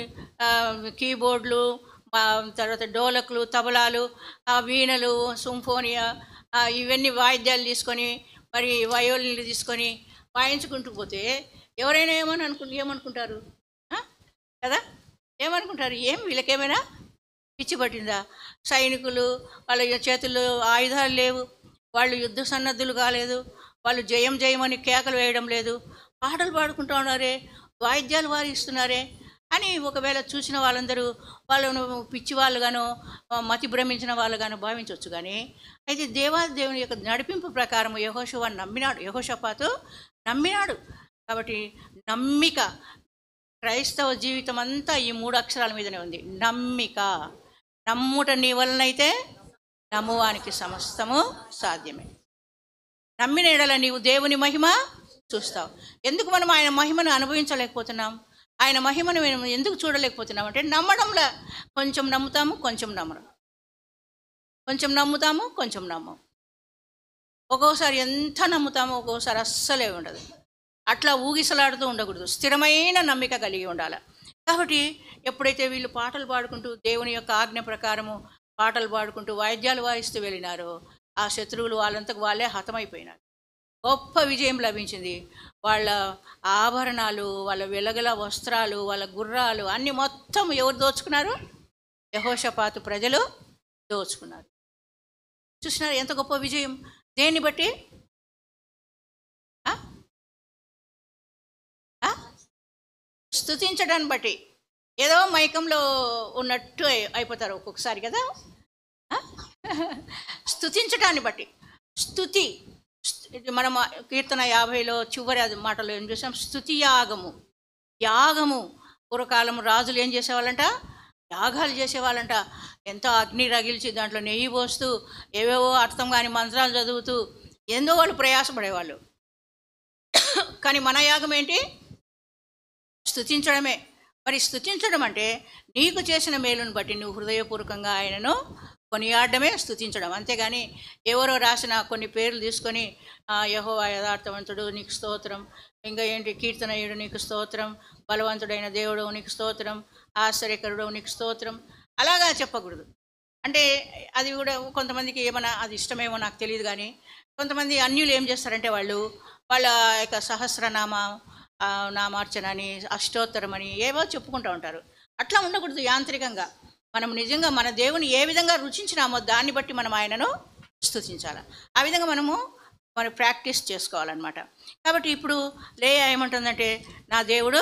కీబోర్డులు, తర్వాత డోలకులు, తబలాలు, వీణలు, సింఫోనియా, ఇవన్నీ వాయిద్యాలు తీసుకొని మరి వయోలిన్లు తీసుకొని వాయించుకుంటూ పోతే ఎవరైనా ఏమనుకుంటారు కదా? ఏమనుకుంటారు? వీళ్ళకేమైనా పిచ్చి పట్టిందా? సైనికులు వాళ్ళ చేతుల్లో ఆయుధాలు లేవు, వాళ్ళు యుద్ధ సన్నద్ధులు కాలేదు, వాళ్ళు జయం జయమని కేకలు వేయడం లేదు, పాటలు పాడుకుంటూ ఉన్నారే, వాయిద్యాలు వాయిస్తున్నారే అని ఒకవేళ చూసిన వాళ్ళందరూ వాళ్ళను పిచ్చి వాళ్ళుగానో మతి భ్రమించిన వాళ్ళుగానో భావించవచ్చు. కానీ అయితే దేవుని యొక్క నడిపింపు ప్రకారం యెహోషాపాతు నమ్మినాడు. కాబట్టి నమ్మిక, క్రైస్తవ జీవితం అంతా ఈ 3 అక్షరాల మీదనే ఉంది. నమ్మిక. నమ్ముట నీ వలనైతే నమ్మువానికి సమస్తము సాధ్యమే. నమ్మిన ఎడల నీవు దేవుని మహిమ చూస్తావు. ఎందుకు మనం ఆయన మహిమను అనుభవించలేకపోతున్నాం? ఆయన మహిమను మేము ఎందుకు చూడలేకపోతున్నాం అంటే నమ్మడంలో కొంచెం నమ్ముతాము, కొంచెం నమ్మడం, కొంచెం నమ్ముతాము, కొంచెం నమ్మం. ఒక్కోసారి ఎంత నమ్ముతామో ఒక్కోసారి అస్సలే ఉండదు. అట్లా ఊగిసలాడుతూ ఉండకూడదు, స్థిరమైన నమ్మిక కలిగి ఉండాలి. కాబట్టి ఎప్పుడైతే వీళ్ళు పాటలు పాడుకుంటూ దేవుని యొక్క ఆజ్ఞ ప్రకారము పాటలు పాడుకుంటూ వాయిద్యాలు వాయిస్తూ వెళ్ళినారో ఆ శత్రువులు వాళ్ళంతకు వాళ్ళే హతమైపోయినారు. గొప్ప విజయం లభించింది. వాళ్ళ ఆభరణాలు, వాళ్ళ వెలగల వస్త్రాలు, వాళ్ళ గుర్రాలు అన్నీ మొత్తం ఎవరు దోచుకున్నారు? యెహోషాపాతు ప్రజలు దోచుకున్నారు. చూసినారు ఎంత గొప్ప విజయం? దేన్ని బట్టి? స్తుతించడాన్ని బట్టి. ఏదో మైకంలో ఉన్నట్టు అయిపోతారు ఒక్కొక్కసారి కదా. స్తుతించడాన్ని బట్టి. స్తుతి మనం కీర్తన 50లో చివరి మాటలో ఏం చూసాం? స్తుతి యాగము. యాగము. పూర్వకాలం రాజులు ఏం చేసేవాళ్ళంట? యాగాలు చేసేవాళ్ళంట. ఎంతో అగ్ని రగిల్చి దాంట్లో నెయ్యి పోస్తూ ఏవేవో అర్థం కాని మంత్రాలు చదువుతూ ఎంతో వాళ్ళు ప్రయాసపడేవాళ్ళు. కానీ మన యాగం ఏంటి? స్తుతించడమే. మరి స్తుతించడం అంటే నీకు చేసిన మేలును బట్టి నువ్వు హృదయపూర్వకంగా ఆయనను కొనియాడమే స్తుతించడం. అంతేగాని ఎవరో రాసిన కొన్ని పేర్లు తీసుకొని యెహోవా యథార్థవంతుడు నీకు స్తోత్రం, ఇంకా ఏంటి కీర్తనయుడు నీకు స్తోత్రం, బలవంతుడైన దేవుడు నీకు స్తోత్రం, ఆశ్చర్యకరుడు నీకు స్తోత్రం, అలాగా చెప్పకూడదు. అంటే అది కూడా కొంతమందికి ఏమైనా అది ఇష్టమేమో నాకు తెలియదు. కానీ కొంతమంది అన్యులు ఏం చేస్తారంటే వాళ్ళ యొక్క సహస్రనామ నామార్చన అని, అష్టోత్తరం అని ఏవో చెప్పుకుంటూ ఉంటారు. అట్లా ఉండకూడదు. యాంత్రికంగా మనం నిజంగా మన దేవుని ఏ విధంగా రుచించినామో దాన్ని బట్టి మనం ఆయనను స్తుతించాలి. ఆ విధంగా మనం ప్రాక్టీస్ చేసుకోవాలన్నమాట. కాబట్టి ఇప్పుడు లేయా ఏమంటుందంటే, నా దేవుడు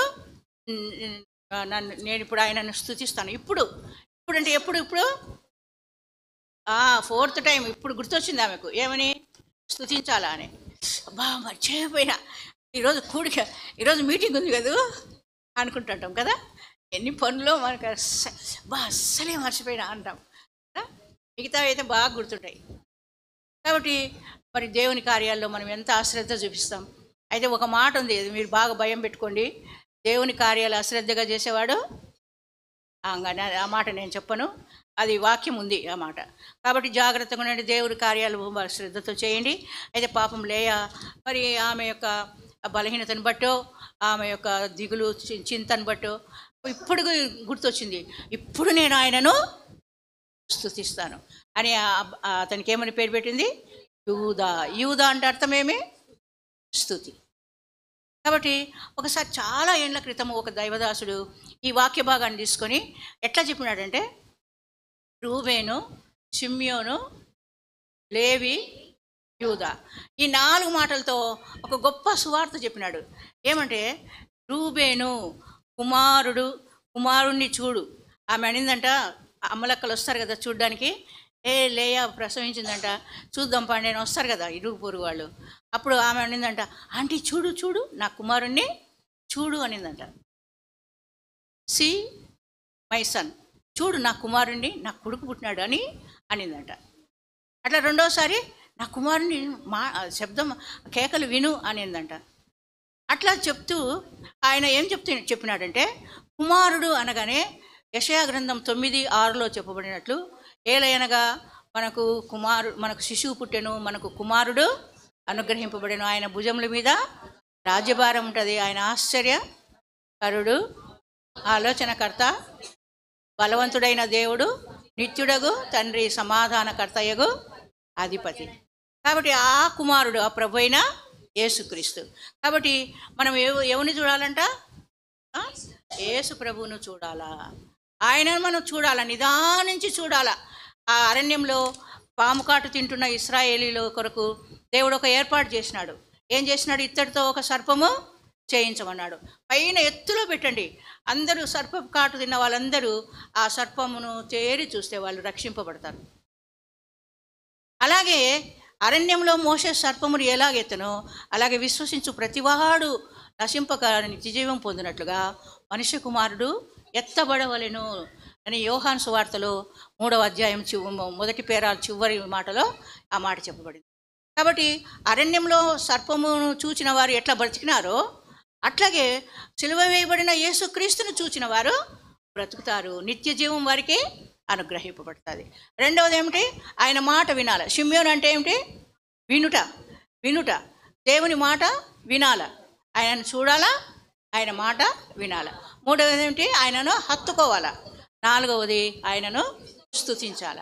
నేను ఇప్పుడు ఆయనను స్తుతిస్తాను. ఇప్పుడు అంటే ఎప్పుడు? ఇప్పుడు 4th టైం ఇప్పుడు గుర్తొచ్చింది ఆమెకు. ఏమని? స్తుతించాలా అని. అబ్బా మర్చిపోయినా, ఈరోజు మీటింగ్ ఉంది కదా అనుకుంటుంటాం కదా. ఎన్ని పనులు మనకు అస్సలే మర్చిపోయినా అంటాం. మిగతా అయితే బాగా గుర్తుంటాయి. కాబట్టి మరి దేవుని కార్యాల్లో మనం ఎంత అశ్రద్ధ చూపిస్తాం. అయితే ఒక మాట ఉంది, మీరు బాగా భయం పెట్టుకోండి. దేవుని కార్యాలు అశ్రద్ధగా చేసేవాడు, ఆ మాట నేను చెప్పను, అది వాక్యం ఉంది ఆ మాట. కాబట్టి జాగ్రత్తగా ఉండండి, దేవుడి కార్యాలు శ్రద్ధతో చేయండి. అయితే పాపం లేయా మరి ఆమె యొక్క బలహీనతను బట్టో, ఆమె యొక్క దిగులు చింతను బట్టో ఇప్పుడు గుర్తొచ్చింది, ఇప్పుడు నేను ఆయనను స్తుతిస్తాను అని. అతనికి ఏమని పేరు పెట్టింది? యూదా. యూదా అంటే అర్థమేమి? స్తుతి. కాబట్టి ఒకసారి చాలా ఏళ్ల క్రితం ఒక దైవదాసుడు ఈ వాక్య భాగాన్ని తీసుకొని ఎట్లా చెప్పినాడంటే, రూబేను, షిమ్యోను, లేవి, యూదా, ఈ 4 మాటలతో ఒక గొప్ప సువార్త చెప్పినాడు. ఏమంటే, రూబేను కుమారుణ్ణి చూడు. ఆమె అనిందంట, అమ్మలక్కలు వస్తారు కదా చూడ్డానికి, లేయా ప్రసవించిందంట, చూద్దాం పండి నేను వస్తారు కదా ఇరుగు పొరుగు వాళ్ళు. అప్పుడు ఆమె అనిందంట, ఆంటీ చూడు నా కుమారుణ్ణి చూడు అనిందంట. సి మై సన్, చూడు నా కుమారుణ్ణి, నా కొడుకు పుట్టినాడు అని అనిందంట. అట్లా రెండోసారి నా కుమారుని శబ్దం కేకలు విను అనిందంట. అట్లా చెప్తూ ఆయన ఏం చెప్పినాడంటే, కుమారుడు అనగానే యెషయా గ్రంథం 9:6లో చెప్పబడినట్లు, ఏలయనగా మనకు శిశువు పుట్టెను, మనకు కుమారుడు అనుగ్రహింపబడెను. ఆయన భుజముల మీద రాజ్యభారం ఉంటుంది. ఆయన ఆశ్చర్యకరుడు, ఆలోచనకర్త, బలవంతుడైన దేవుడు, నిత్యుడగు తండ్రి, సమాధానకర్తయగు అధిపతి. కాబట్టి ఆ కుమారుడు ఆ ప్రభు అయిన యేసుక్రీస్తు. కాబట్టి మనం ఎవరిని చూడాలంట? యేసు ప్రభువును చూడాలా. ఆయనను మనం చూడాలా, నిదానించి చూడాలా. ఆ అరణ్యంలో పాము కాటు తింటున్న ఇశ్రాయేలీల కొరకు దేవుడు ఒక ఏర్పాటు చేసినాడు. ఏం చేసినాడు? ఇత్తడితో ఒక సర్పము చేయించమన్నాడు. పైన ఎత్తులో పెట్టండి. అందరూ సర్పం కాటు తిన్న వాళ్ళందరూ ఆ సర్పమును చేరి చూస్తే వాళ్ళు రక్షింపబడతారు. అలాగే అరణ్యంలో మోసే సర్పమును ఎలాగెత్తనో అలాగే విశ్వసించు ప్రతివాడు నశింపక నిత్యజీవం పొందినట్లుగా మనుష్య కుమారుడు ఎత్తబడవలెను అని యోహాను సువార్తలో 3వ అధ్యాయం మొదటి పేరాల చివరి మాటలో ఆ మాట చెప్పబడింది. కాబట్టి అరణ్యంలో సర్పమును చూచిన వారు ఎట్లా బ్రతికినారో అట్లాగే సిలువ వేయబడిన యేసుక్రీస్తును చూచిన వారు బ్రతుకుతారు. నిత్య జీవం వారికి అనుగ్రహింపబడుతుంది. రెండవది ఏమిటి? ఆయన మాట వినాలి. షిమ్యోను అంటే ఏమిటి? వినుట. దేవుని మాట వినాల, ఆయనను చూడాలా, ఆయన మాట వినాల. మూడవది ఏమిటి? ఆయనను హత్తుకోవాలా. నాలుగవది ఆయనను స్తుతించాల.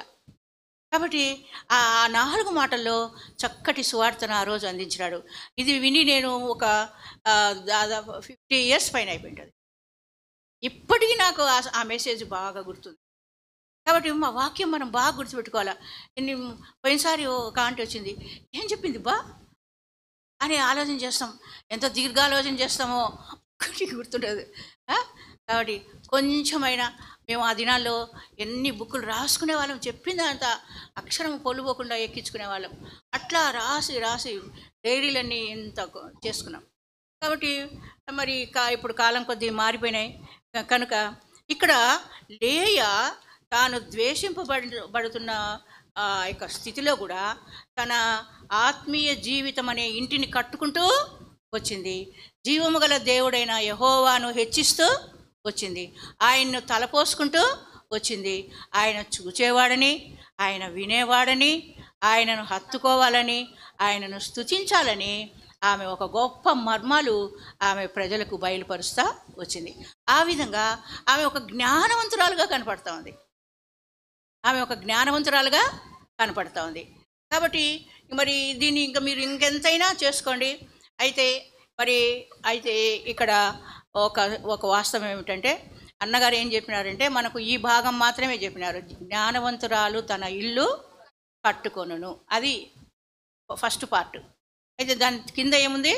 కాబట్టి ఆ 4 మాటల్లో చక్కటి సువార్తను ఆ రోజు అందించినాడు. ఇది విని నేను ఒక దాదాపు 50 years పైన అయిపోయింటుంది. ఇప్పటికీ నాకు ఆ మెసేజ్ బాగా గుర్తుంది. కాబట్టి మా వాక్యం మనం బాగా గుర్తుపెట్టుకోవాలా. పోయినసారి ఒక ఆంటీ వచ్చింది, ఏం చెప్పింది బా అని ఆలోచన చేస్తాం. ఎంత దీర్ఘాలోచన చేస్తామో ఒక్కటి గుర్తుంటుంది. కాబట్టి కొంచెమైనా మేము ఆ దినాల్లో ఎన్ని బుక్కులు రాసుకునే వాళ్ళం, చెప్పిందంత అక్షరం పొలుపోకుండా ఎక్కించుకునే వాళ్ళం. అట్లా రాసి డైరీలన్నీ ఇంత చేసుకున్నాం. కాబట్టి మరి ఇప్పుడు కాలం కొద్దీ మారిపోయినాయి కనుక ఇక్కడ లేయా తాను ద్వేషింపబడుతున్న యొక్క స్థితిలో కూడా తన ఆత్మీయ జీవితం అనే ఇంటిని కట్టుకుంటూ వచ్చింది. జీవము గల దేవుడైన యెహోవాను హెచ్చిస్తూ వచ్చింది. ఆయన్ను తలపోసుకుంటూ వచ్చింది. ఆయన చూచేవాడని, ఆయన వినేవాడని, ఆయనను హత్తుకోవాలని, ఆయనను స్తుతించాలని ఆమె ఒక గొప్ప మర్మాలు ఆమె ప్రజలకు బయలుపరుస్తూ వచ్చింది. ఆ విధంగా ఆమె ఒక జ్ఞానవంతురాలుగా కనపడతా ఉంది. కాబట్టి మరి దీన్ని ఇంకా మీరు ఇంకెంతైనా చేసుకోండి. అయితే ఇక్కడ ఒక వాస్తవం ఏమిటంటే అన్నగారు ఏం చెప్పినారంటే మనకు ఈ భాగం మాత్రమే చెప్పినారు. జ్ఞానవంతురాలు తన ఇల్లు కట్టుకొనును, అది ఫస్ట్ పార్ట్. అయితే దాని కింద ఏముంది?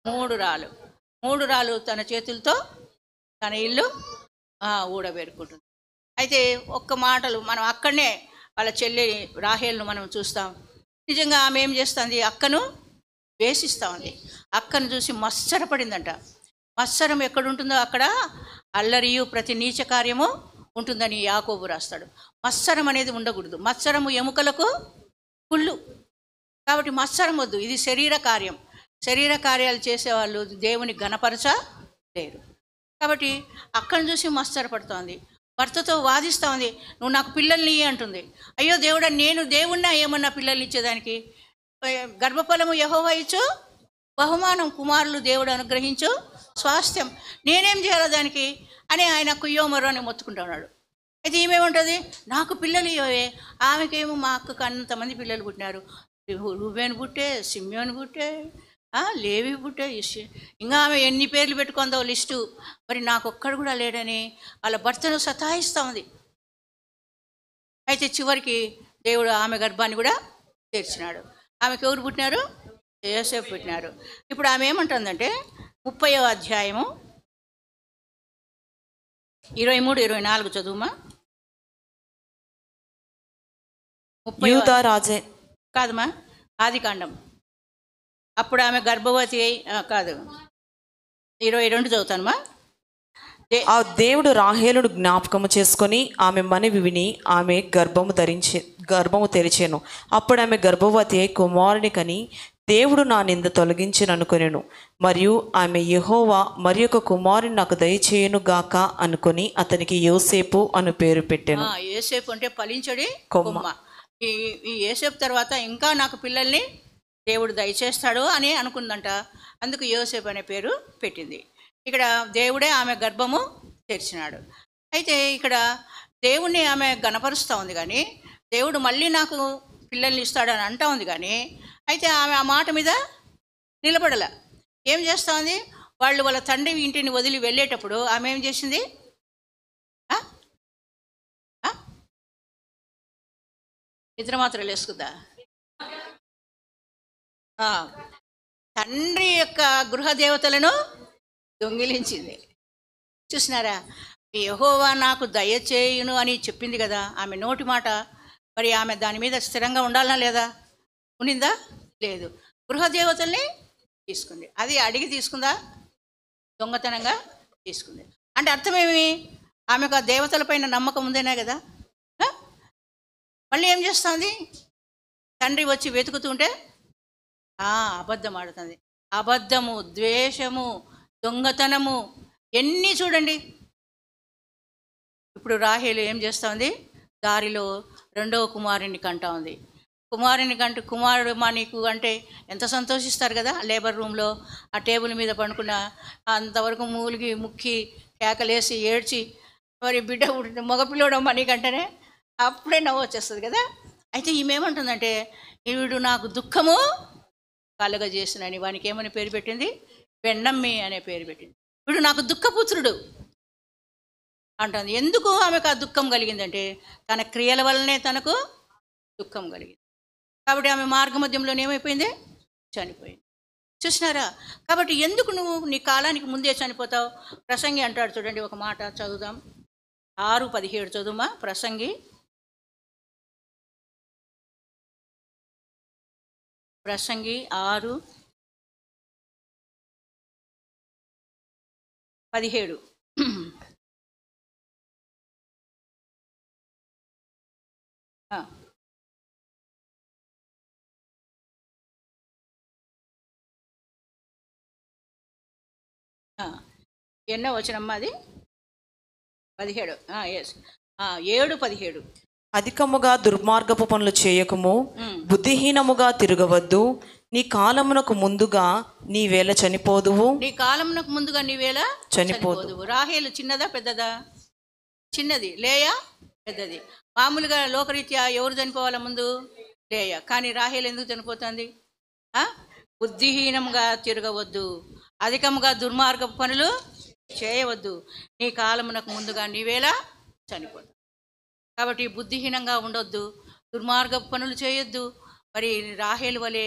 3 రాళ్ళు తన చేతులతో తన ఇల్లు ఊడబెరుకుంటుంది. అయితే ఒక్క మాటలు మనం అక్కడనే వాళ్ళ చెల్లి రాహేలును మనం చూస్తాం. నిజంగా ఆమె ఏం చేస్తుంది? అక్కను ద్వేషిస్తూ ఉంది. అక్కను చూసి మత్సరపడిందంట. మత్సరం ఎక్కడుంటుందో అక్కడ అల్లరియు ప్రతి నీచ కార్యము ఉంటుందని యాకోబు రాస్తాడు. మత్సరం అనేది ఉండకూడదు. మత్సరము ఎముకలకు కుళ్ళు. కాబట్టి మత్సరం వద్దు. ఇది శరీర కార్యాలు చేసేవాళ్ళు దేవుని ఘనపరచలేరు. కాబట్టి అక్కను చూసి మత్సరపడుతోంది. భర్తతో వాదిస్తూ ఉంది, నువ్వు నాకు పిల్లల్ని అంటుంది. అయ్యో దేవుడా, నేను దేవుణ్ణా ఏమన్నా పిల్లల్ని ఇచ్చేదానికి? గర్భఫలము యెహోవా ఇచ్చు బహుమానం, కుమారులు దేవుడు అనుగ్రహించు స్వాస్థ్యం, నేనేం చేయాలి దానికి అని ఆయన కుయ్యోమరో అని మొత్తుకుంటా ఉన్నాడు. అయితే ఈమెముంటుంది, నాకు పిల్లలు ఇవ్వవే. ఆమెకేమో మా అక్కకు అంతమంది పిల్లలు పుట్టినారు. రూబేన్ పుట్టే, సిమ్యోన్ పుట్టే, లేవి పుట్టే, ఇంకా ఆమె ఎన్ని పేర్లు పెట్టుకుందో లిస్టు. మరి నాకు ఒక్కడు కూడా లేడని వాళ్ళ భర్తను సతాయిస్తూ ఉంది. అయితే చివరికి దేవుడు ఆమె గర్భాన్ని కూడా తెరిచినాడు. ఆమెకు ఎవరు పుట్టినారు? యోసేపు పుట్టినారు. ఇప్పుడు ఆమె ఏమంటుందంటే 30వ అధ్యాయము 23-24 చదువుమా. యూదా రాజే కాదమ్మా, ఆదికాండం. అప్పుడు ఆమె గర్భవతి అయి కాదు 22 చదువుతానమ్మా. ఆ దేవుడు రాహేలును జ్ఞాపకము చేసుకొని ఆమె మనవి విని ఆమె గర్భము తెరిచెను. అప్పుడు ఆమె గర్భవతి అయి కుమారుని కని దేవుడు నా నింద తొలగించిననుకొనెను. మరియు ఆమె యెహోవా మరి ఒక కుమారుని నాకు దయచేయును గాక అనుకొని అతనికి యోసేపు అను పేరు పెట్టెను. యోసేపు అంటే ఫలించడి కొమ్మ. ఈ ఈ యోసేపు తర్వాత ఇంకా నాకు పిల్లల్ని దేవుడు దయచేస్తాడు అని అనుకుందంట. అందుకు యోసేపు అనే పేరు పెట్టింది. ఇక్కడ దేవుడే ఆమె గర్భము తెరిచినాడు. అయితే ఇక్కడ దేవుణ్ణి ఆమె గణపరుస్తూ ఉంది, కానీ దేవుడు మళ్ళీ నాకు పిల్లల్ని ఇస్తాడని అంటూ ఉంది. కానీ అయితే ఆమె ఆ మాట మీద నిలబడల. ఏం చేస్తూ ఉంది? వాళ్ళ తండ్రి ఇంటిని వదిలి వెళ్ళేటప్పుడు ఆమె ఏం చేసింది? నిద్ర మాత్రం వేసుకుందా? తండ్రి యొక్క గృహదేవతలను దొంగిలించింది. చూసినారా? యెహోవా నాకు దయచేయును అని చెప్పింది కదా ఆమె నోటి మాట. మరి ఆమె దాని మీద స్థిరంగా ఉండాలనా లేదా? ఉండిందా? లేదు. గృహదేవతల్ని తీసుకుంది. అది అడిగి తీసుకుందా? దొంగతనంగా తీసుకుంది. అంటే అర్థమేమి? ఆమెకు ఆ దేవతలపైన నమ్మకం ఉందేనా కదా. మళ్ళీ ఏం చేస్తుంది? తండ్రి వచ్చి వెతుకుతుంటే అబద్ధం ఆడుతుంది. అబద్ధము, ద్వేషము, దొంగతనము ఎన్ని చూడండి. ఇప్పుడు రాహేలు ఏం చేస్తూ ఉంది? దారిలో రెండవ కుమారుని కంటా ఉంది. కుమారుడు మా నీకు అంటే ఎంత సంతోషిస్తారు కదా. లేబర్ రూమ్లో ఆ టేబుల్ మీద పండుకున్న అంతవరకు మూలిగి ముక్కి కేకలేసి ఏడ్చి మరి బిడ్డ మగపిల్లోడు మా నీకంటేనే అప్పుడే నవ్వు వచ్చేస్తుంది కదా. అయితే ఈమెమంటుందంటే, వీడు నాకు దుఃఖము కలగజేసినని వానికి ఏమని పేరు పెట్టింది? వెన్నమ్మి అనే పేరు పెట్టింది. వీడు నాకు దుఃఖపుత్రుడు అంటుంది. ఎందుకు ఆమెకు ఆ దుఃఖం కలిగిందంటే తన క్రియల వల్లనే తనకు దుఃఖం కలిగింది. కాబట్టి ఆమె మార్గమధ్యంలోనే ఏమైపోయింది? చనిపోయింది. చూసినారా? కాబట్టి ఎందుకు నువ్వు నీ కాలానికి ముందే చనిపోతావు? ప్రసంగి అంటాడు చూడండి, ఒక మాట చదువుదాం. 6:17 చదువుమా. ప్రసంగి 6:17. ఎన్నో వచనమ్మా అది? 17. 7:17. అధికముగా దుర్మార్గపు పనులు చేయకము, బుద్ధిహీనముగా తిరగవద్దు. నీ కాలమునకు ముందుగా నీవేళ చనిపోదువు. నీ కాలమునకు ముందుగా నీవేళ చనిపోదువు. రాహేలు చిన్నదా పెద్దదా? చిన్నది. లేయా పెద్దది. మామూలుగా లోకరీత్యా ఎవరు చనిపోవాల ముందు? లేయా. కానీ రాహేలు ఎందుకు చనిపోతుంది? బుద్ధిహీనంగా తిరగవద్దు, అధికముగా దుర్మార్గపు పనులు చేయవద్దు, నీ కాలమునకు ముందుగా నీవేళ చనిపోదు. కాబట్టి బుద్ధిహీనంగా ఉండొద్దు, దుర్మార్గపు పనులు చేయొద్దు. మరి రాహేలు వలె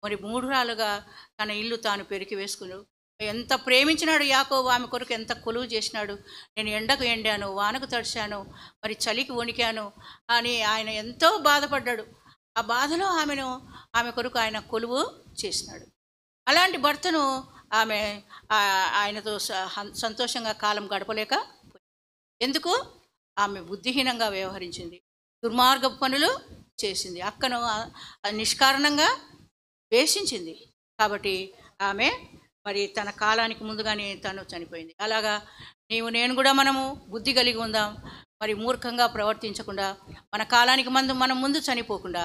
మరి మూఢురాలుగా తన ఇల్లు తాను పెరికి వేసుకుని ఎంత ప్రేమించినాడు యాకోబు. ఆమె కొరకు ఎంత కొలువు చేసినాడు. నేను ఎండకు ఎండాను, వానకు తడిశాను, మరి చలికి వణికాను అని ఆయన ఎంతో బాధపడ్డాడు. ఆ బాధలో ఆమె కొరకు ఆయన కొలువు చేసినాడు. అలాంటి భర్తను ఆమె ఆయనతో సంతోషంగా కాలం గడపలేక ఎందుకు? ఆమె బుద్ధిహీనంగా వ్యవహరించింది, దుర్మార్గ పనులు చేసింది, అక్కను నిష్కారణంగా వేషించింది. కాబట్టి ఆమె మరి తన కాలానికి ముందుగానే తను చనిపోయింది. అలాగా నేను కూడా మనము బుద్ధి కలిగి ఉందాం. మరి మూర్ఖంగా ప్రవర్తించకుండా, మన కాలానికి మనం ముందు చనిపోకుండా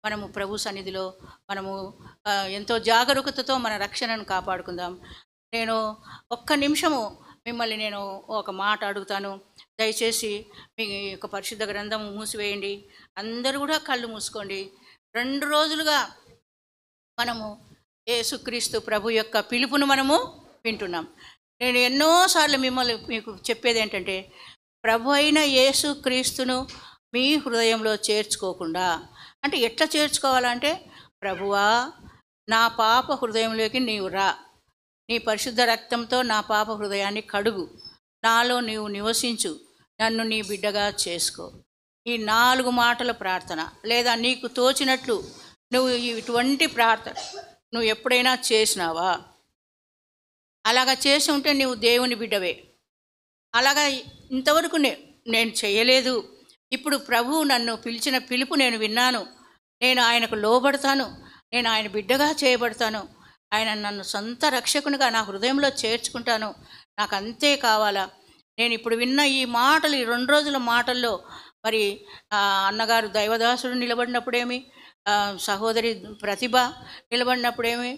మనము ప్రభు సన్నిధిలో మనము ఎంతో జాగరూకతతో మన రక్షణను కాపాడుకుందాం. నేను ఒక్క నిమిషము మిమ్మల్ని నేను ఒక మాట అడుగుతాను. దయచేసి మీ యొక్క పరిశుద్ధ గ్రంథం మూసివేయండి. అందరూ కూడా కళ్ళు మూసుకోండి. 2 రోజులుగా మనము యేసుక్రీస్తు ప్రభు యొక్క పిలుపును మనము వింటున్నాం. నేను ఎన్నోసార్లు మీకు చెప్పేది ఏంటంటే, ప్రభు అయిన యేసుక్రీస్తును మీ హృదయంలో చేర్చుకోకుండా, అంటే ఎట్లా చేర్చుకోవాలంటే, ప్రభువా నా పాప హృదయంలోకి నీవు రా, నీ పరిశుద్ధ రక్తంతో నా పాప హృదయాన్ని కడుగు, నాలో నీవు నివసించు, నన్ను నీ బిడ్డగా చేసుకో. ఈ 4 మాటల ప్రార్థన, లేదా నీకు తోచినట్లు నువ్వు ఇటువంటి ప్రార్థన నువ్వు ఎప్పుడైనా చేసినావా? అలాగా చేసి ఉంటే నువ్వు దేవుని బిడ్డవే. అలాగా ఇంతవరకు నేను చేయలేదు. ఇప్పుడు ప్రభువు నన్ను పిలిచిన పిలుపు నేను విన్నాను, నేను ఆయనకు లోబడతాను, నేను ఆయన బిడ్డగా చేయబడతాను, ఆయన నన్ను సొంత రక్షకునిగా నా హృదయంలో చేర్చుకుంటాను, నాకు అంతే కావాలా. నేను ఇప్పుడు విన్న ఈ మాటలు, ఈ 2 రోజుల మాటల్లో మరి అన్నగారు దైవదాసుడు నిలబడినప్పుడేమి, సహోదరి ప్రతిభ నిలబడినప్పుడేమి,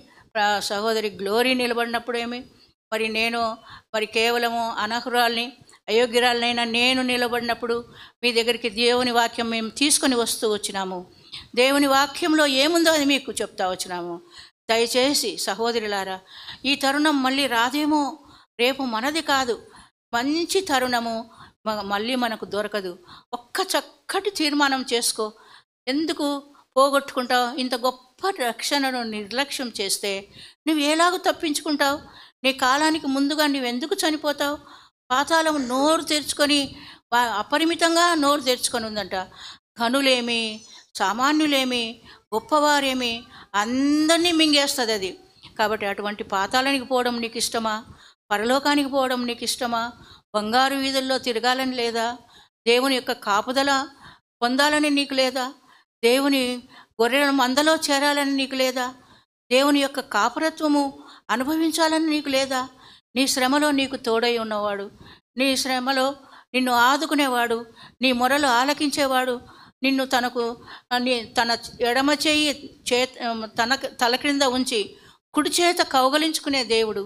సహోదరి గ్లోరీ నిలబడినప్పుడేమి, మరి నేను మరి కేవలము అనర్హురాల్ని అయోగ్యురాలనైనా నేను నిలబడినప్పుడు మీ దగ్గరికి దేవుని వాక్యం మేము తీసుకొని వస్తూ వచ్చినాము. దేవుని వాక్యంలో ఏముందో అది మీకు చెప్తా వచ్చినాము. దయచేసి సహోదరులారా, ఈ తరుణం మళ్ళీ రాదేమో, రేపు మనది కాదు, మంచి తరుణము మళ్ళీ మనకు దొరకదు. ఒక్క చక్కటి తీర్మానం చేసుకో. ఎందుకు పోగొట్టుకుంటావు? ఇంత గొప్ప రక్షణను నిర్లక్ష్యం చేస్తే నువ్వు ఎలాగో తప్పించుకుంటావు? నీ కాలానికి ముందుగా నువ్వెందుకు చనిపోతావు? పాతాళం నోరు తెరుచుకొని, అపరిమితంగా నోరు తెరుచుకొని ఉందంట. ఘనులేమి, సామాన్యులేమి, గొప్పవారేమి అందరినీ మింగేస్తుంది అది. కాబట్టి అటువంటి పాతాళానికి పోవడం నీకు ఇష్టమా? పరలోకానికి పోవడం నీకు ఇష్టమా? బంగారు వీధుల్లో తిరగాలని లేదా? దేవుని యొక్క కాపుదల పొందాలని నీకు లేదా? దేవుని గొర్రెల మందలో చేరాలని నీకు లేదా? దేవుని యొక్క కాపురత్వము అనుభవించాలని నీకు లేదా? నీ శ్రమలో నీకు తోడై ఉన్నవాడు, నీ శ్రమలో నిన్ను ఆదుకునేవాడు, నీ మొరలు ఆలకించేవాడు, నిన్ను తన ఎడమ చేయి తల క్రింద ఉంచి కుడి చేత కౌగలించుకునే దేవుడు.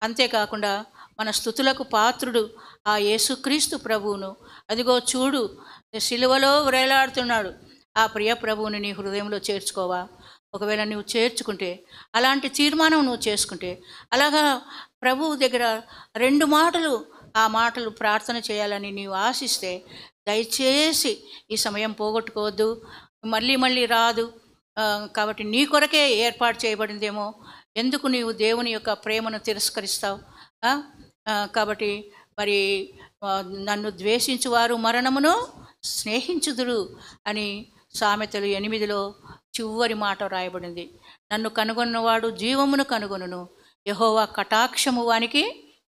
అంతేకాకుండా మన స్తుతులకు పాత్రుడు ఆ యేసుక్రీస్తు ప్రభువును, అదిగో చూడు సిలువలో వేలాడుతున్నాడు, ఆ ప్రియ ప్రభువుని నీ హృదయంలో చేర్చుకోవా? ఒకవేళ నువ్వు చేర్చుకుంటే, అలాంటి తీర్మానం నువ్వు చేసుకుంటే, అలాగా ప్రభువు దగ్గర 2 మాటలు, ఆ మాటలు ప్రార్థన చేయాలని నీవు ఆశిస్తే, దయచేసి ఈ సమయం పోగొట్టుకోవద్దు. మళ్ళీ మళ్ళీ రాదు. కాబట్టి నీ కొరకే ఏర్పాటు చేయబడిందేమో. ఎందుకు నీవు దేవుని యొక్క ప్రేమను తిరస్కరిస్తావు? కాబట్టి మరి నన్ను ద్వేషించువారు మరణమును స్నేహించుదురు అని సామెతలు 8లో చివరి మాట రాయబడింది. నన్ను కనుగొన్నవాడు జీవమును కనుగొనును, యెహోవా కటాక్షము వానికి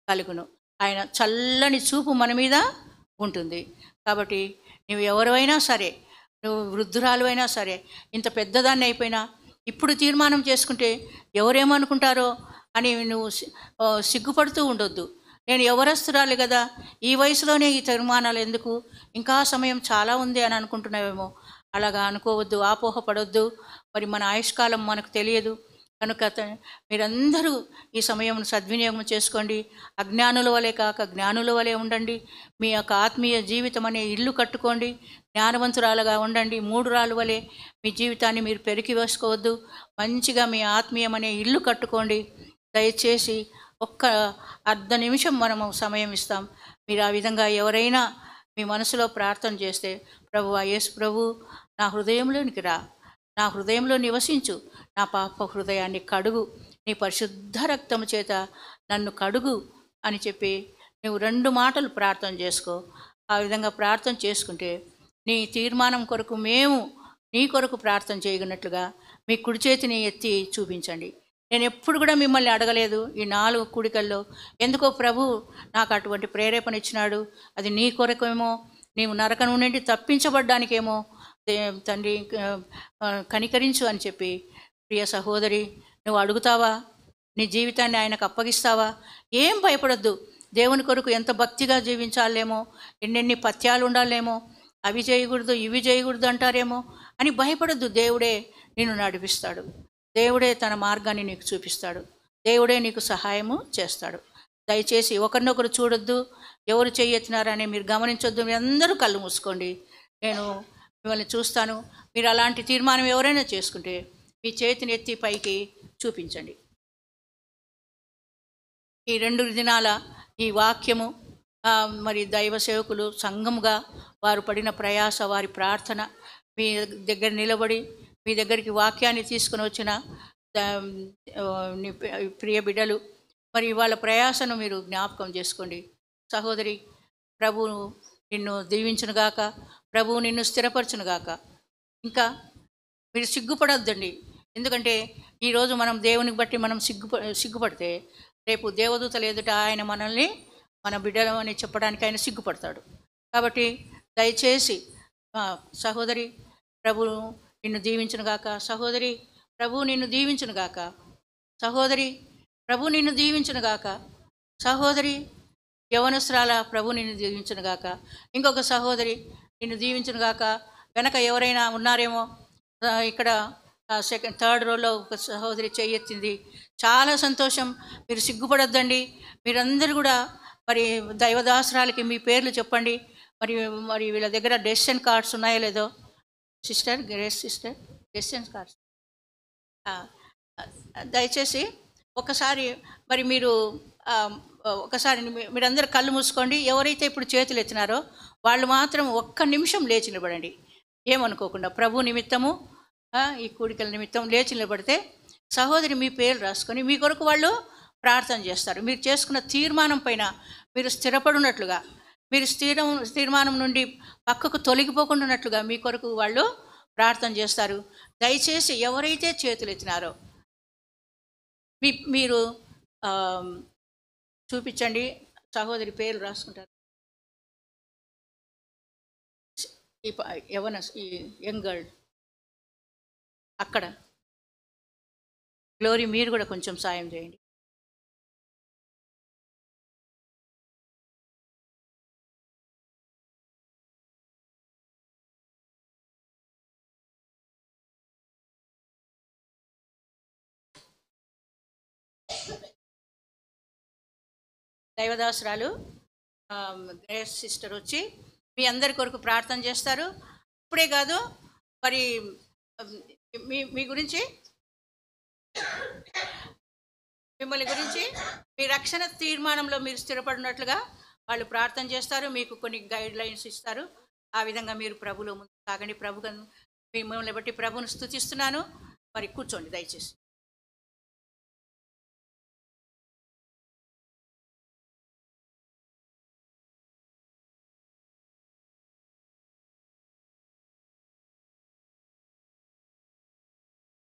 కలుగును. ఆయన చల్లని చూపు మన మీద ఉంటుంది. కాబట్టి నువ్వు ఎవరైనా సరే, నువ్వు వృద్ధురాలు అయినా సరే, ఇంత పెద్దదాన్ని అయిపోయినా, ఇప్పుడు తీర్మానం చేసుకుంటే ఎవరేమనుకుంటారో అని నువ్వు సిగ్గుపడుతూ ఉండొద్దు. నేను యవనస్తురాలి కదా, ఈ వయసులోనే ఈ తీర్మానాలు ఎందుకు, ఇంకా సమయం చాలా ఉంది అని అనుకుంటున్నావేమో. అలాగా అనుకోవద్దు, ఆపోహపడొద్దు. మరి మన ఆయుష్కాలం మనకు తెలియదు కనుక మీరందరూ ఈ సమయం సద్వినియోగం చేసుకోండి. అజ్ఞానుల వలె కాక జ్ఞానుల వలె ఉండండి. మీ యొక్క ఆత్మీయ జీవితం అనే ఇల్లు కట్టుకోండి. జ్ఞానవంతురాలుగా ఉండండి. 3 రాళ్ళ వలె మీ జీవితాన్ని మీరు పెరికి వేసుకోవద్దు. మంచిగా మీ ఆత్మీయం అనే ఇల్లు కట్టుకోండి. దయచేసి ఒక్క అర్ధ నిమిషం మనము సమయం ఇస్తాం. మీరు ఆ విధంగా ఎవరైనా మీ మనసులో ప్రార్థన చేస్తే, ప్రభువా యేసు ప్రభు, నా హృదయంలోనికి రా, నా హృదయంలో నివసించు, నా పాప హృదయాన్ని కడుగు, నీ పరిశుద్ధ రక్తము చేత నన్ను కడుగు అని చెప్పి నువ్వు 2 మాటలు ప్రార్థన చేసుకో. ఆ విధంగా ప్రార్థన చేసుకుంటే నీ తీర్మానం కొరకు మేము నీ కొరకు ప్రార్థన చేయగలిగినట్లుగా మీ కుడి చేతిని ఎత్తి చూపించండి. నేను ఎప్పుడు కూడా మిమ్మల్ని అడగలేదు ఈ 4 కూడికల్లో. ఎందుకో ప్రభు నాకు అటువంటి ప్రేరేపణ ఇచ్చినాడు. అది నీ కొరకేమో, నీవు నరకం నుండి తప్పించబడ్డానికేమో. తండ్రి కనికరించు అని చెప్పి, ప్రియ సహోదరి, నువ్వు అడుగుతావా? నీ జీవితాన్ని ఆయనకు అప్పగిస్తావా? ఏం భయపడొద్దు. దేవుని కొరకు ఎంత భక్తిగా జీవించాలేమో, ఎన్నెన్ని పత్యాలు ఉండాలేమో, అవి చేయకూడదు ఇవి చేయకూడదు అంటారేమో అని భయపడొద్దు. దేవుడే నిన్ను నడిపిస్తాడు. దేవుడే తన మార్గాన్ని నీకు చూపిస్తాడు. దేవుడే నీకు సహాయము చేస్తాడు. దయచేసి ఒకరినొకరు చూడొద్దు, ఎవరు చెయ్యెత్తినారని మీరు గమనించొద్దు. మీరు అందరూ కళ్ళు మూసుకోండి. నేను మిమ్మల్ని చూస్తాను. మీరు అలాంటి తీర్మానం ఎవరైనా చేసుకుంటే మీ చేతిని ఎత్తి పైకి చూపించండి. ఈ 2 దినాల ఈ వాక్యము మరి దైవ సేవకులు సంఘముగా వారు పడిన ప్రయాస, వారి ప్రార్థన, మీ దగ్గర నిలబడి మీ దగ్గరికి వాక్యాన్ని తీసుకుని వచ్చిన ప్రియ బిడ్డలు, మరి వాళ్ళ ప్రయాసను మీరు జ్ఞాపకం చేసుకోండి. సహోదరి, ప్రభువు నిన్ను దీవించునుగాక, ప్రభువు నిన్ను స్థిరపరచునుగాక. ఇంకా మీరు సిగ్గుపడొద్దండి. ఎందుకంటే ఈరోజు మనం దేవునికి బట్టి మనం సిగ్గుపడితే రేపు దేవదూతలు ఎదుట ఆయన మనల్ని మన బిడ్డలు అని చెప్పడానికి ఆయన సిగ్గుపడతాడు. కాబట్టి దయచేసి సహోదరి, ప్రభువు నిన్ను దీవించునుగాక. సహోదరి, ప్రభువు నిన్ను దీవించునుగాక. సహోదరి, ప్రభువు నిన్ను దీవించునుగాక. సహోదరి, యవనస్తురాల ప్రభు నిన్ను దీవించునుగాక. ఇంకొక సహోదరి నిన్ను దీవించునుగాక. వెనక ఎవరైనా ఉన్నారేమో. ఇక్కడ థర్డ్ రోలో ఒక సహోదరి చెయ్యెత్తింది. చాలా సంతోషం. మీరు సిగ్గుపడొద్దండి. మీరందరూ కూడా మరి దైవదాసరాలకి మీ పేర్లు చెప్పండి. మరి మరి వీళ్ళ దగ్గర డెసిషన్ కార్డ్స్ ఉన్నాయో లేదో. సిస్టర్ డెసిషన్ కార్డ్స్ దయచేసి ఒకసారి మరి మీరు ఒకసారి మీరందరూ కళ్ళు మూసుకోండి. ఎవరైతే ఇప్పుడు చేతులు ఎత్తినారో వాళ్ళు మాత్రం ఒక్క నిమిషం లేచి నిలబడండి. ఏమనుకోకుండా ప్రభు నిమిత్తము ఈ కూడికల నిమిత్తం లేచి నిలబడితే సహోదరి మీ పేరు రాసుకొని మీ కొరకు వాళ్ళు ప్రార్థన చేస్తారు. మీరు చేసుకున్న తీర్మానం పైన మీరు స్థిరపడినట్లుగా, మీరు తీర్మానం నుండి పక్కకు తొలగిపోకుండా మీ కొరకు వాళ్ళు ప్రార్థన చేస్తారు. దయచేసి ఎవరైతే చేతులు ఎత్తినారో మీరు చూపించండి. సహోదరి పేర్లు రాసుకుంటారు. ఈ యంగ్ గర్ల్ అక్కడ గ్లోరీ మీరు కూడా కొంచెం సాయం చేయండి. దైవదాసురాలు గ్రేస్ సిస్టర్ వచ్చి మీ అందరి కొరకు ప్రార్థన చేస్తారు. ఇప్పుడే కాదు, మరి మీ గురించి, మిమ్మల్ని గురించి మీ రక్షణ తీర్మానంలో మీరు స్థిరపడినట్లుగా వాళ్ళు ప్రార్థన చేస్తారు. మీకు కొన్ని గైడ్ లైన్స్ ఇస్తారు. ఆ విధంగా మీరు ప్రభులో ముందు సాగండి. మిమ్మల్ని బట్టి ప్రభుని స్తుతిస్తున్నాను. మరి కూర్చోండి దయచేసి.